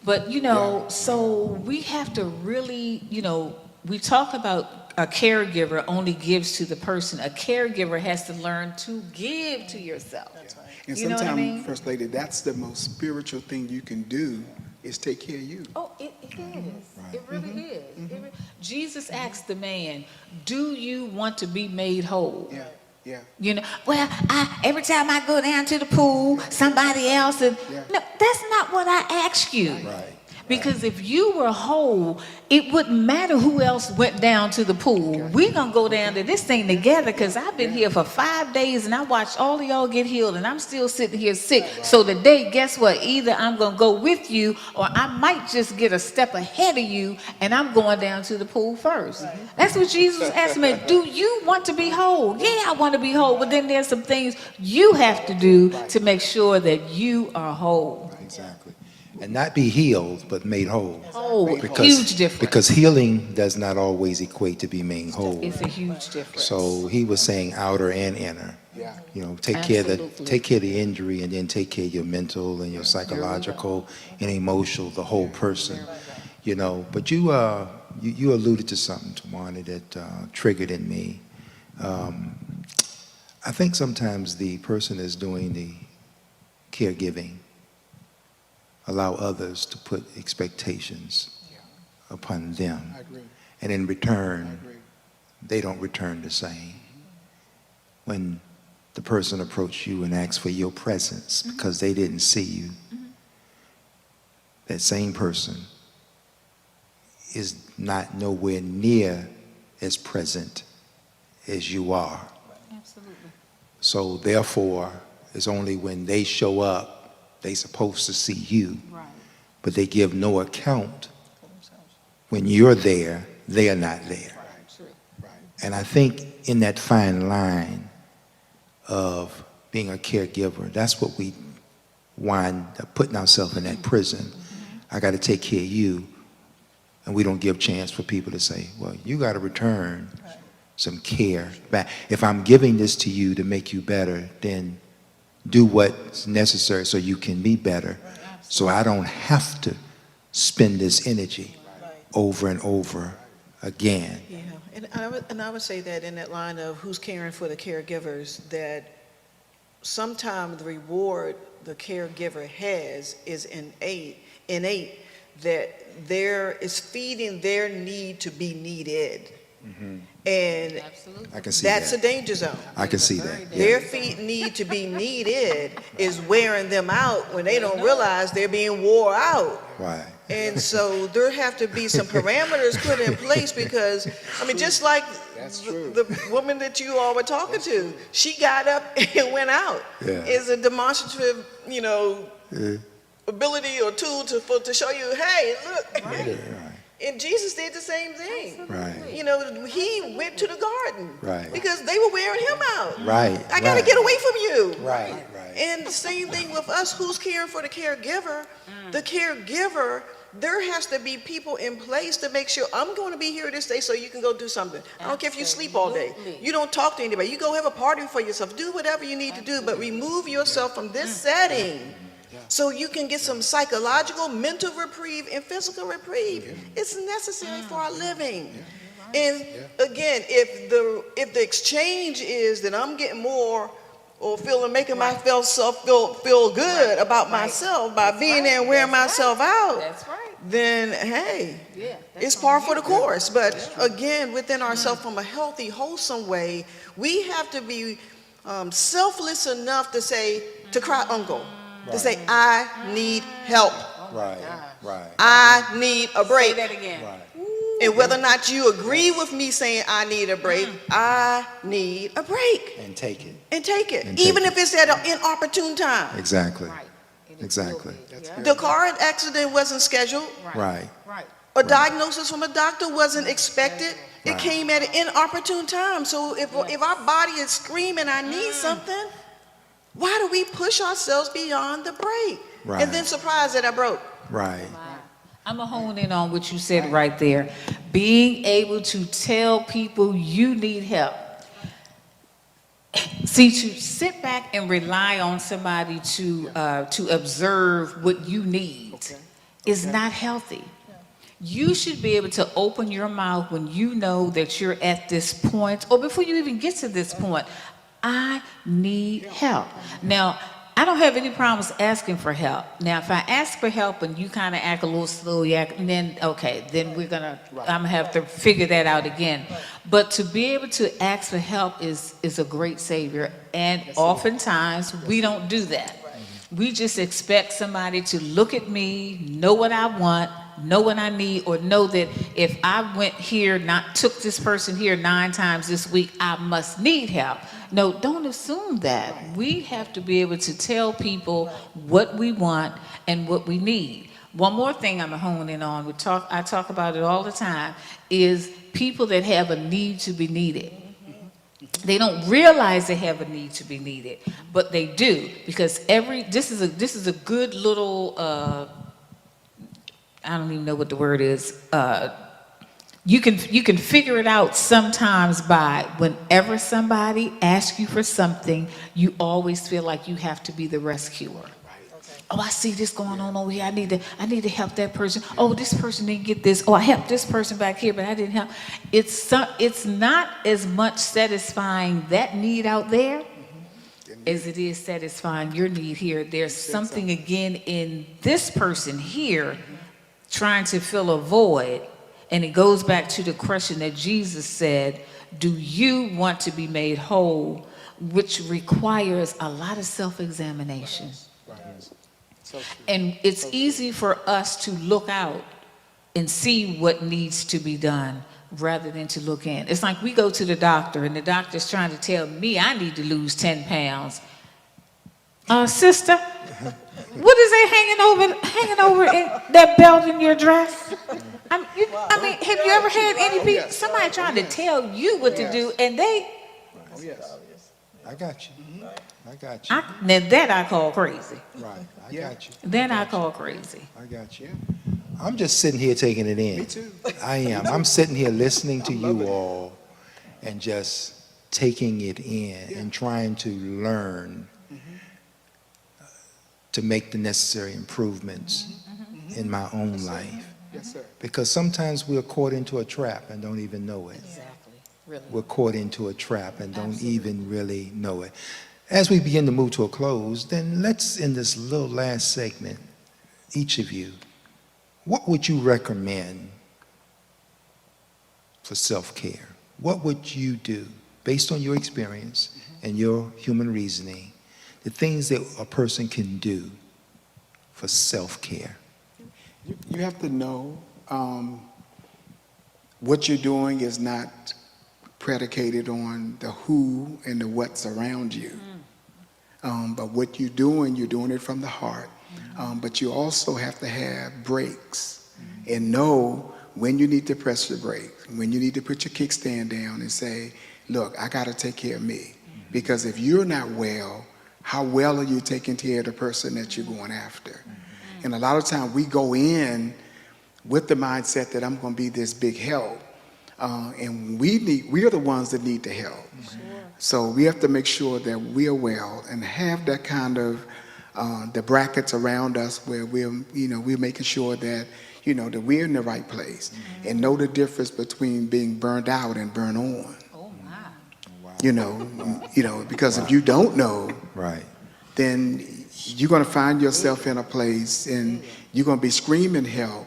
but you know, so we have to really, you know, we talk about a caregiver only gives to the person. A caregiver has to learn to give to yourself. And you know sometimes, what I mean? First Lady, that's the most spiritual thing you can do is take care of you. Oh, it is. Right. It really is. Jesus asked the man, do you want to be made whole? Yeah. You know, well, every time I go down to the pool, somebody else, no, that's not what I asked you. Right. Because if you were whole, it wouldn't matter who else went down to the pool. We're going to go down to this thing together because I've been here for 5 days and I watched all of y'all get healed and I'm still sitting here sick. So today, guess what? Either I'm going to go with you or I might just get a step ahead of you and I'm going down to the pool first. That's what Jesus asked me. Do you want to be whole? Yeah, I want to be whole. But then there's some things you have to do to make sure that you are whole. Exactly. And not be healed, but made whole. Oh, Because, huge difference. because healing does not always equate to be made whole. It's a huge difference. So he was saying outer and inner. Yeah. You know, take care of Absolutely. the injury and then take care of your mental and your psychological and emotional, the whole person. You know, but you alluded to something, Tyonnie, that triggered in me. I think sometimes the person that's doing the caregiving allow others to put expectations upon them. I agree. And in I return, agree. they don't return the same. When the person approached you and asked for your presence because they didn't see you, that same person is not nowhere near as present as you are. Absolutely. So therefore, it's only when they show up, they supposed to see you, Right. but they give no account. When you're there, they are not there. Right. And I think in that fine line of being a caregiver, that's what we wind up putting ourselves in that prison. I got to take care of you, and we don't give chance for people to say, well, you got to return some care back. If I'm giving this to you to make you better, then do what's necessary so you can be better. So I don't have to spend this energy over and over again. Yeah, and I would say that in that line of who's caring for the caregivers, that sometimes the reward the caregiver has is innate, that there is feeding their need to be needed. And Absolutely. I can see that's a that. danger zone. I can see that. Yeah. Their feet need to be needed is wearing them out when they don't realize they're being wore out. Right. And so there have to be some parameters put in place because, I mean, just like That's true. the woman that you all were talking to, she got up and went out. Yeah. Is a demonstrative, ability or tool to show you, hey, look. Right. And Jesus did the same thing. Right. He went to the garden. Right. Because they were wearing him out. Right. I got to right. get away from you. Right. And the same thing with us, who's caring for the caregiver. The caregiver, there has to be people in place to make sure I'm going to be here this day so you can go do something. I don't care if you sleep all day. Absolutely. You don't talk to anybody. You go have a party for yourself. Do whatever you need to do, but remove yourself from this setting so you can get some psychological, mental reprieve, and physical reprieve. It's necessary for our living. And again, if the exchange is that I'm getting more or making myself feel good about myself by being there and wearing myself out, That's right. then hey, Yeah. it's par for the course. But again, within ourselves from a healthy, wholesome way, we have to be selfless enough to say, to cry uncle, to say, I need help. Right. Right. I need a Say break. that again. Right. And whether or not you agree with me saying I need a break, I need a break. And take it. And take it. And take Even it. if it's at an inopportune time. Exactly. Right. And it Exactly. will be. That's Yeah. good. The car accident wasn't scheduled. Right. Right. A diagnosis from a doctor wasn't expected. It Right. came at an inopportune time. So if our body is screaming, I need something, why do we push ourselves beyond the break? Right. And then surprised that I broke. Right. I'm going to hone in on what you said right there. Being able to tell people you need help. See, to sit back and rely on somebody to observe what you need is not healthy. You should be able to open your mouth when you know that you're at this point, or before you even get to this point. I need help. Now, I don't have any problems asking for help. Now, if I ask for help and you kind of act a little slow, then okay, then I'm gonna have to figure that out again. But to be able to ask for help is a great savior, and oftentimes we don't do that. We just expect somebody to look at me, know what I want, know what I need, or know that if I went here, took this person here 9 times this week, I must need help. No, don't assume that. We have to be able to tell people what we want and what we need. One more thing I'm honing on, I talk about it all the time, is people that have a need to be needed. They don't realize they have a need to be needed, but they do, because this is a good little, I don't even know what the word is. You can figure it out sometimes by whenever somebody asks you for something, you always feel like you have to be the rescuer. Oh, I see this going on over here. I need to help that person. Oh, this person didn't get this. Oh, I helped this person back here, but I didn't help. It's not as much satisfying that need out there as it is satisfying your need here. There's something again in this person here trying to fill a void, and it goes back to the question that Jesus said, do you want to be made whole, which requires a lot of self-examination. And it's easy for us to look out and see what needs to be done rather than to look in. It's like we go to the doctor and the doctor's trying to tell me I need to lose 10 pounds. Sister, what is that hanging over in that belt in your dress? I mean, have you ever had any people, somebody trying to tell you what to do, and they... Oh, yes. I got you. I got you. Now that I call crazy. Right. I got you. That I call crazy. I got you. I'm just sitting here taking it in. Me too. I am. I'm sitting here listening to you all and just taking it in and trying to learn to make the necessary improvements in my own life. Yes, sir. Because sometimes we're caught into a trap and don't even know it. Exactly. Really. We're caught into a trap and don't even really know it. As we begin to move to a close, then let's, in this little last segment, each of you, what would you recommend for self-care? What would you do, based on your experience and your human reasoning, the things that a person can do for self-care? You have to know what you're doing is not predicated on the who and the what's around you. But what you're doing it from the heart. But you also have to have breaks and know when you need to press the brake, when you need to put your kickstand down and say, look, I got to take care of me. Because if you're not well, how well are you taking care of the person that you're going after? And a lot of times we go in with the mindset that I'm going to be this big help. And we are the ones that need the help. So we have to make sure that we are well and have that kind of the brackets around us where we're making sure that that we're in the right place and know the difference between being burned out and burned on. Oh my. Because if you don't know, Right. then you're going to find yourself in a place and you're going to be screaming help,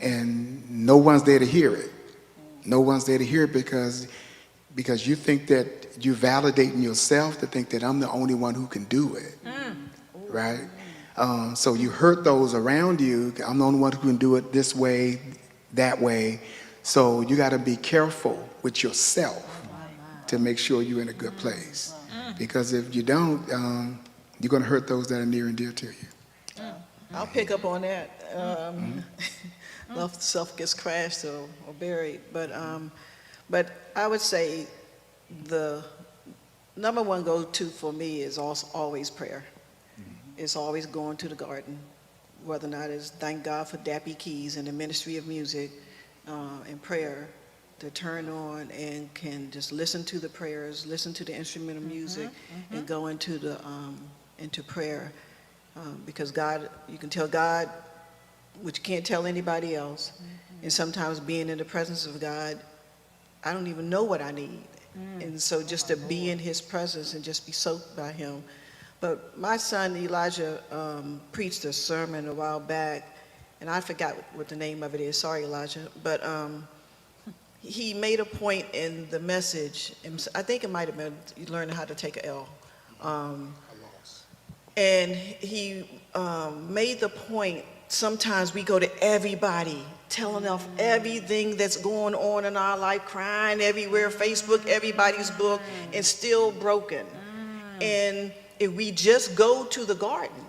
and no one's there to hear it. No one's there to hear it because you think that you're validating yourself to think that I'm the only one who can do it, right? So you hurt those around you. I'm the only one who can do it this way, that way. So you got to be careful with yourself to make sure you're in a good place. Because if you don't, you're going to hurt those that are near and dear to you. I'll pick up on that. Self gets crashed or buried, but I would say the number one go-to for me is also always prayer. It's always going to the garden, whether or not it's thank God for Dappy Keys and the ministry of music and prayer to turn on and can just listen to the prayers, listen to the instrumental music, and go into the into prayer, because God, you can tell God what you can't tell anybody else, and sometimes being in the presence of God, I don't even know what I need, and so just to be in His presence and just be soaked by Him. But my son Elijah preached a sermon a while back, and I forgot what the name of it is. Sorry, Elijah, but he made a point in the message, and I think it might have been learning how to take an L. And he made the point sometimes we go to everybody, telling them everything that's going on in our life, crying everywhere, Facebook, everybody's book, and still broken. And if we just go to the garden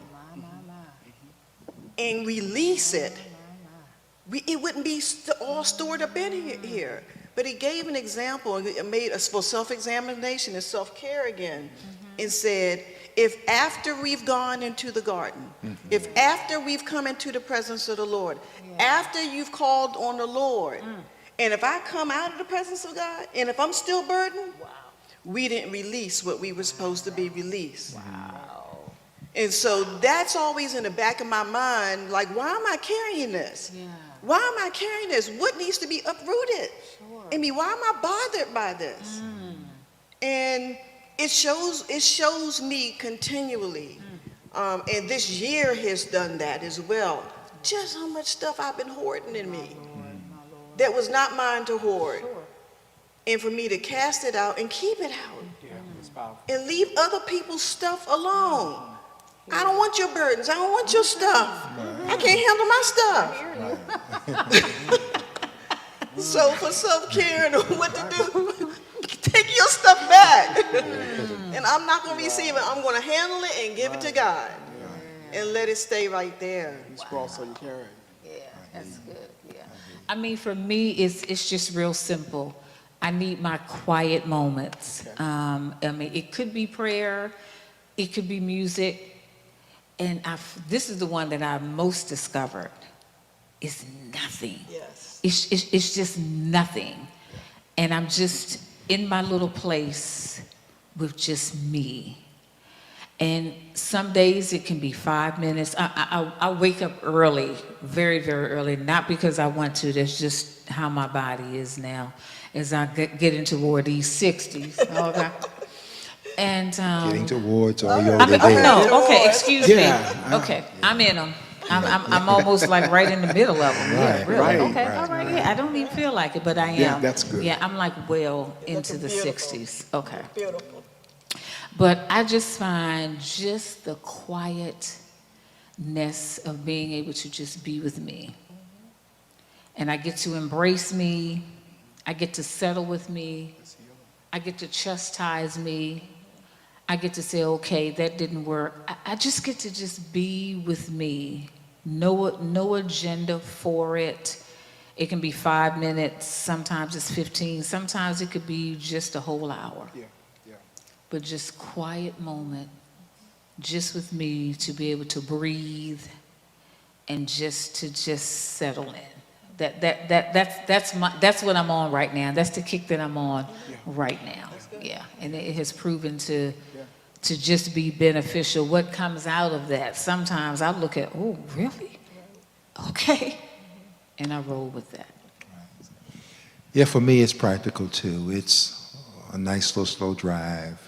and release it, it wouldn't be all stored up in here. But he gave an example, and made us for self-examination and self-care again, and said, if after we've gone into the garden, if after we've come into the presence of the Lord, after you've called on the Lord, and if I come out of the presence of God, and if I'm still burdened, we didn't release what we were supposed to be released. Wow. And so that's always in the back of my mind, like, why am I carrying this? Yeah. Why am I carrying this? What needs to be uprooted? I mean, why am I bothered by this? And it shows me continually, and this year has done that as well, just how much stuff I've been hoarding in me that was not mine to hoard. And for me to cast it out and keep it out and leave other people's stuff alone. I don't want your burdens. I don't want your stuff. I can't handle my stuff. So for self-care and what to do, take your stuff back. And I'm not going to receive it. I'm going to handle it and give it to God. And let it stay right there. So you carry. Yeah, that's good. Yeah. I mean, for me, it's just real simple. I need my quiet moments. I mean, it could be prayer, it could be music, and this is the one that I've most discovered. It's nothing. Yes. It's just nothing, and I'm just in my little place with just me. And some days it can be 5 minutes. I wake up early, very, very early, not because I want to, that's just how my body is now as I get into toward these 60s. Okay. And Getting towards, or you're I already mean, there. no, okay, excuse me. Yeah. Okay, I'm in them. I'm almost like right in the middle of them. Yeah, Right, really. right, Okay, right, all right. Yeah, I don't even feel like it, but I am. Yeah, that's good. Yeah, I'm like well into the beautiful. 60s. Okay. Beautiful. But I just find just the quietness of being able to just be with me. And I get to embrace me. I get to settle with me. I get to chastise me. I get to say, okay, that didn't work. I just get to just be with me. No agenda for it. It can be 5 minutes. Sometimes it's 15. Sometimes it could be just a whole hour. But just quiet moment, just with me to be able to breathe and just settle in. That's what I'm on right now. That's the kick that I'm on right now. Yeah, and it has proven to just be beneficial. What comes out of that? Sometimes I look at, oh, really? Okay, and I roll with that. Yeah, for me, it's practical too. It's a nice little slow drive.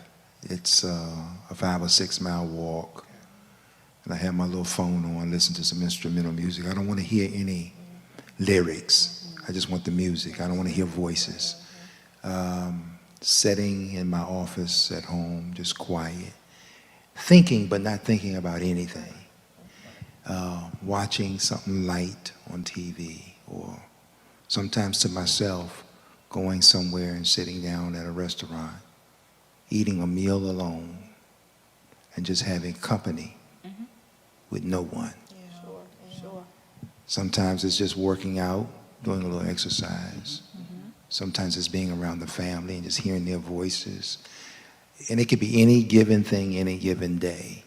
It's a 5 or 6 mile walk. And I have my little phone on, listen to some instrumental music. I don't want to hear any lyrics. I just want the music. I don't want to hear voices. Sitting in my office at home, just quiet. Thinking, but not thinking about anything. Watching something light on TV, or sometimes to myself, going somewhere and sitting down at a restaurant, eating a meal alone, and just having company with no one. Sure. Sometimes it's just working out, doing a little exercise. Sometimes it's being around the family and just hearing their voices. And it could be any given thing, any given day.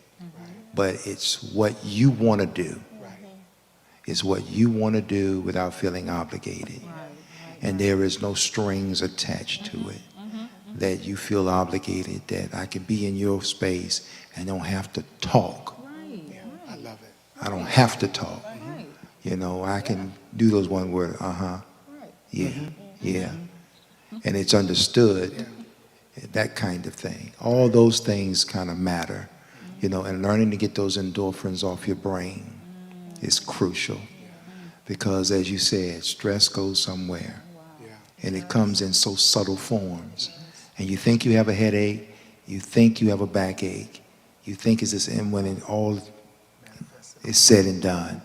But it's what you want to do. It's what you want to do without feeling obligated. And there is no strings attached to it. That you feel obligated, that I can be in your space and don't have to talk. I love it. I don't have to talk. You know, I can do those one word, yeah. And it's understood, that kind of thing. All those things kind of matter, you know, and learning to get those endorphins off your brain is crucial. Because as you said, stress goes somewhere. And it comes in so subtle forms. And you think you have a headache, you think you have a backache, you think it's this, and when it all is said and done,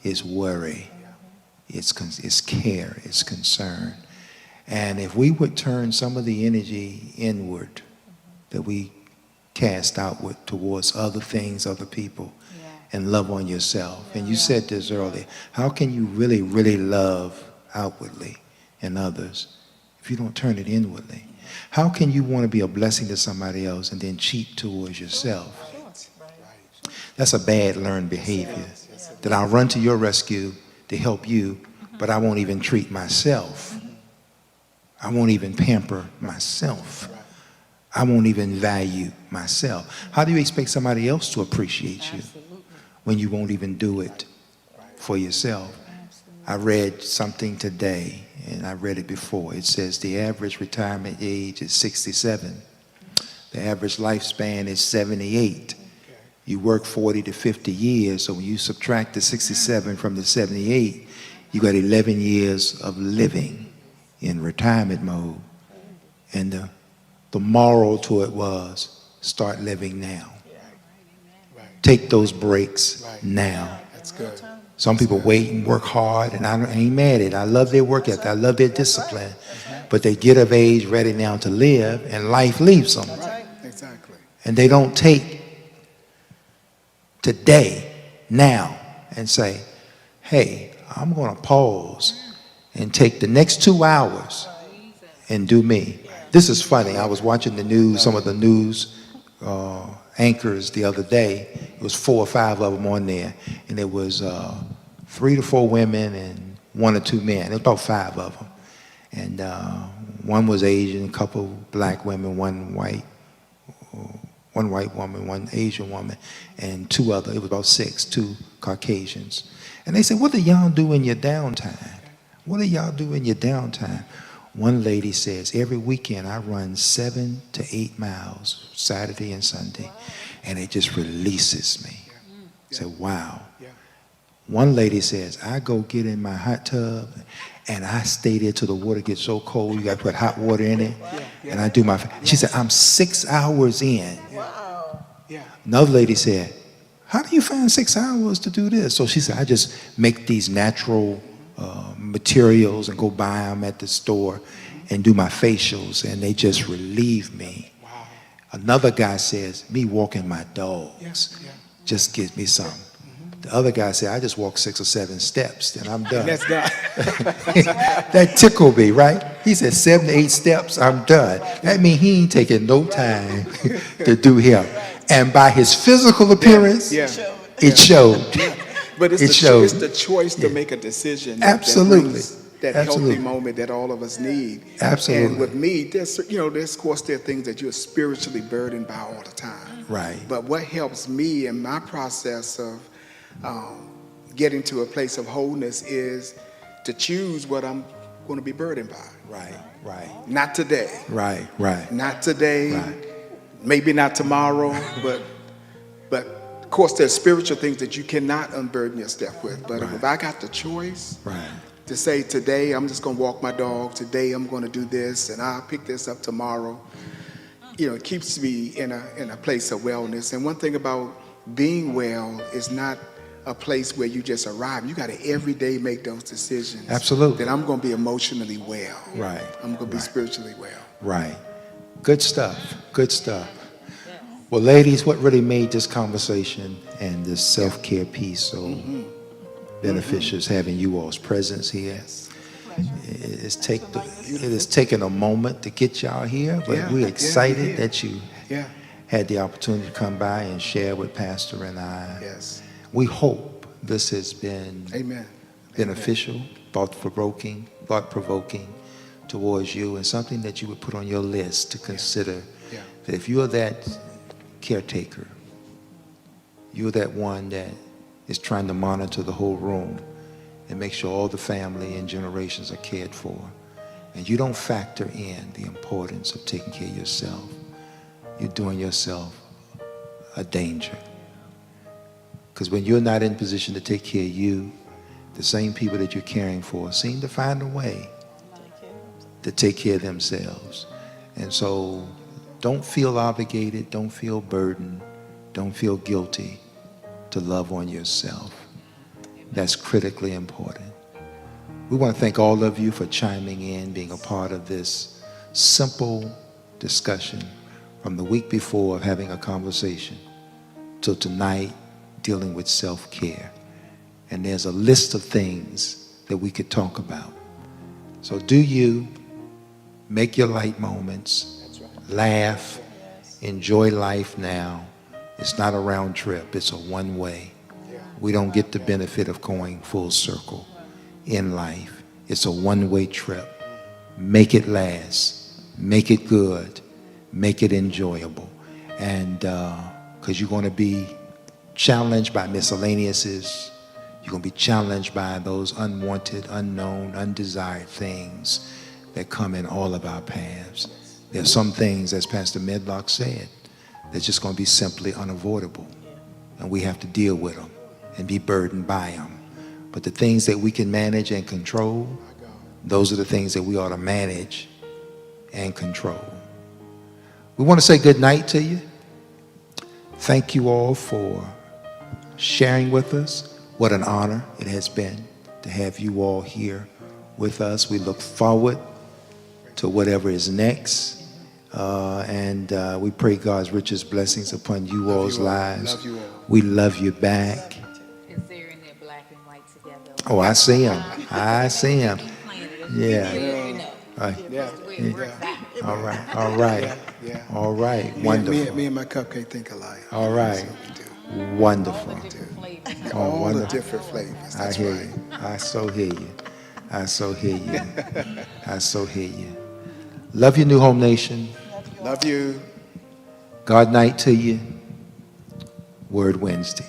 it's worry, it's care, it's concern. And if we would turn some of the energy inward that we cast outward towards other things, other people, and love on yourself. And you said this earlier. How can you really, really love outwardly in others if you don't turn it inwardly? How can you want to be a blessing to somebody else and then cheat towards yourself? That's a bad learned behavior. That I'll run to your rescue to help you, but I won't even treat myself. I won't even pamper myself. I won't even value myself. How do you expect somebody else to appreciate you when you won't even do it for yourself? I read something today, and I read it before. It says the average retirement age is 67. The average lifespan is 78. You work 40 to 50 years, so when you subtract the 67 from the 78, you got 11 years of living in retirement mode. And the moral to it was, start living now. Take those breaks now. That's good. Some people wait and work hard, and I ain't mad at it. I love their work ethic. I love their discipline. But they get of age ready now to live, and life leaves them. Exactly. And they don't take today, now, and say, hey, I'm going to pause and take the next 2 hours and do me. This is funny. I was watching the news, some of the news anchors the other day. It was 4 or 5 of them on there, and it was 3 to 4 women and 1 or 2 men. It was about 5 of them, and one was Asian, a couple black women, one white woman, 1 Asian woman, and 2 other. It was about 6, 2 Caucasians. And they said, "What do y'all do in your downtime? What do y'all do in your downtime?" One lady says, "Every weekend I run 7 to 8 miles, Saturday and Sunday, and it just releases me." I said, wow. One lady says, "I go get in my hot tub, and I stay there till the water gets so cold, you got to put hot water in it, and I do my..." She said, "I'm 6 hours in." Another lady said, "How do you find 6 hours to do this?" So she said, "I just make these natural materials and go buy them at the store and do my facials, and they just relieve me." Another guy says, "Me walking my dogs just gives me some." The other guy said, "I just walk 6 or 7 steps, then I'm done." That's done. That tickled me, right? He said 7 to 8 steps, I'm done. That means he ain't taking no time to do him. And by his physical appearance, it showed. But it's the choice to make a decision. Absolutely. That healthy moment that all of us need. Absolutely. And with me, there's of course there are things that you're spiritually burdened by all the time. Right. But what helps me in my process of getting to a place of wholeness is to choose what I'm going to be burdened by. Right. Not today. Right. Not today. Right. Maybe not tomorrow. But of course, there's spiritual things that you cannot unburden yourself with. But if I got the choice to say, today I'm just going to walk my dog, today I'm going to do this, and I'll pick this up tomorrow, it keeps me in a place of wellness. And one thing about being well is not a place where you just arrive. You got to every day make those decisions. Absolutely. That I'm going to be emotionally well. Right. I'm going to be spiritually well. Right. Good stuff. Well, ladies, what really made this conversation and this self-care piece so beneficial is having you all's presence here. It has taken a moment to get y'all here, but we're excited that you had the opportunity to come by and share with Pastor and I. Yes. We hope this has been beneficial, thought-provoking towards you, and something that you would put on your list to consider. That if you're that caretaker, you're that one that is trying to monitor the whole room and make sure all the family and generations are cared for, and you don't factor in the importance of taking care of yourself, you're doing yourself a danger. Because when you're not in position to take care of you, the same people that you're caring for seem to find a way to take care of themselves. And so don't feel obligated, don't feel burdened, don't feel guilty to love on yourself. That's critically important. We want to thank all of you for chiming in, being a part of this simple discussion from the week before of having a conversation till tonight dealing with self-care. And there's a list of things that we could talk about. So do you make your light moments, laugh, enjoy life now. It's not a round trip, it's a one-way. We don't get the benefit of going full circle in life. It's a one-way trip. Make it last, make it good, make it enjoyable. And because you're going to be challenged by miscellaneouses, you're going to be challenged by those unwanted, unknown, undesired things that come in all of our paths. There are some things, as Pastor Medlock said, that's just going to be simply unavoidable. And we have to deal with them and be burdened by them. But the things that we can manage and control, those are the things that we ought to manage and control. We want to say good night to you. Thank you all for sharing with us. What an honor it has been to have you all here with us. We look forward to whatever is next. And we pray God's richest blessings upon you all's lives. Love you all. We love you back. Is there in there black and white together? Oh, I see him. I see him. Yeah. Yeah. All right. All right. Yeah. All right. Wonderful. Me and my cupcake think alike. All right. That's what we do. Wonderful. Oh, All the wonderful. different flavors. I That's hear right. you. I so hear you. I so hear you. I so hear you. Love you, New Home Nation. Love you. God night to you. Word Wednesday.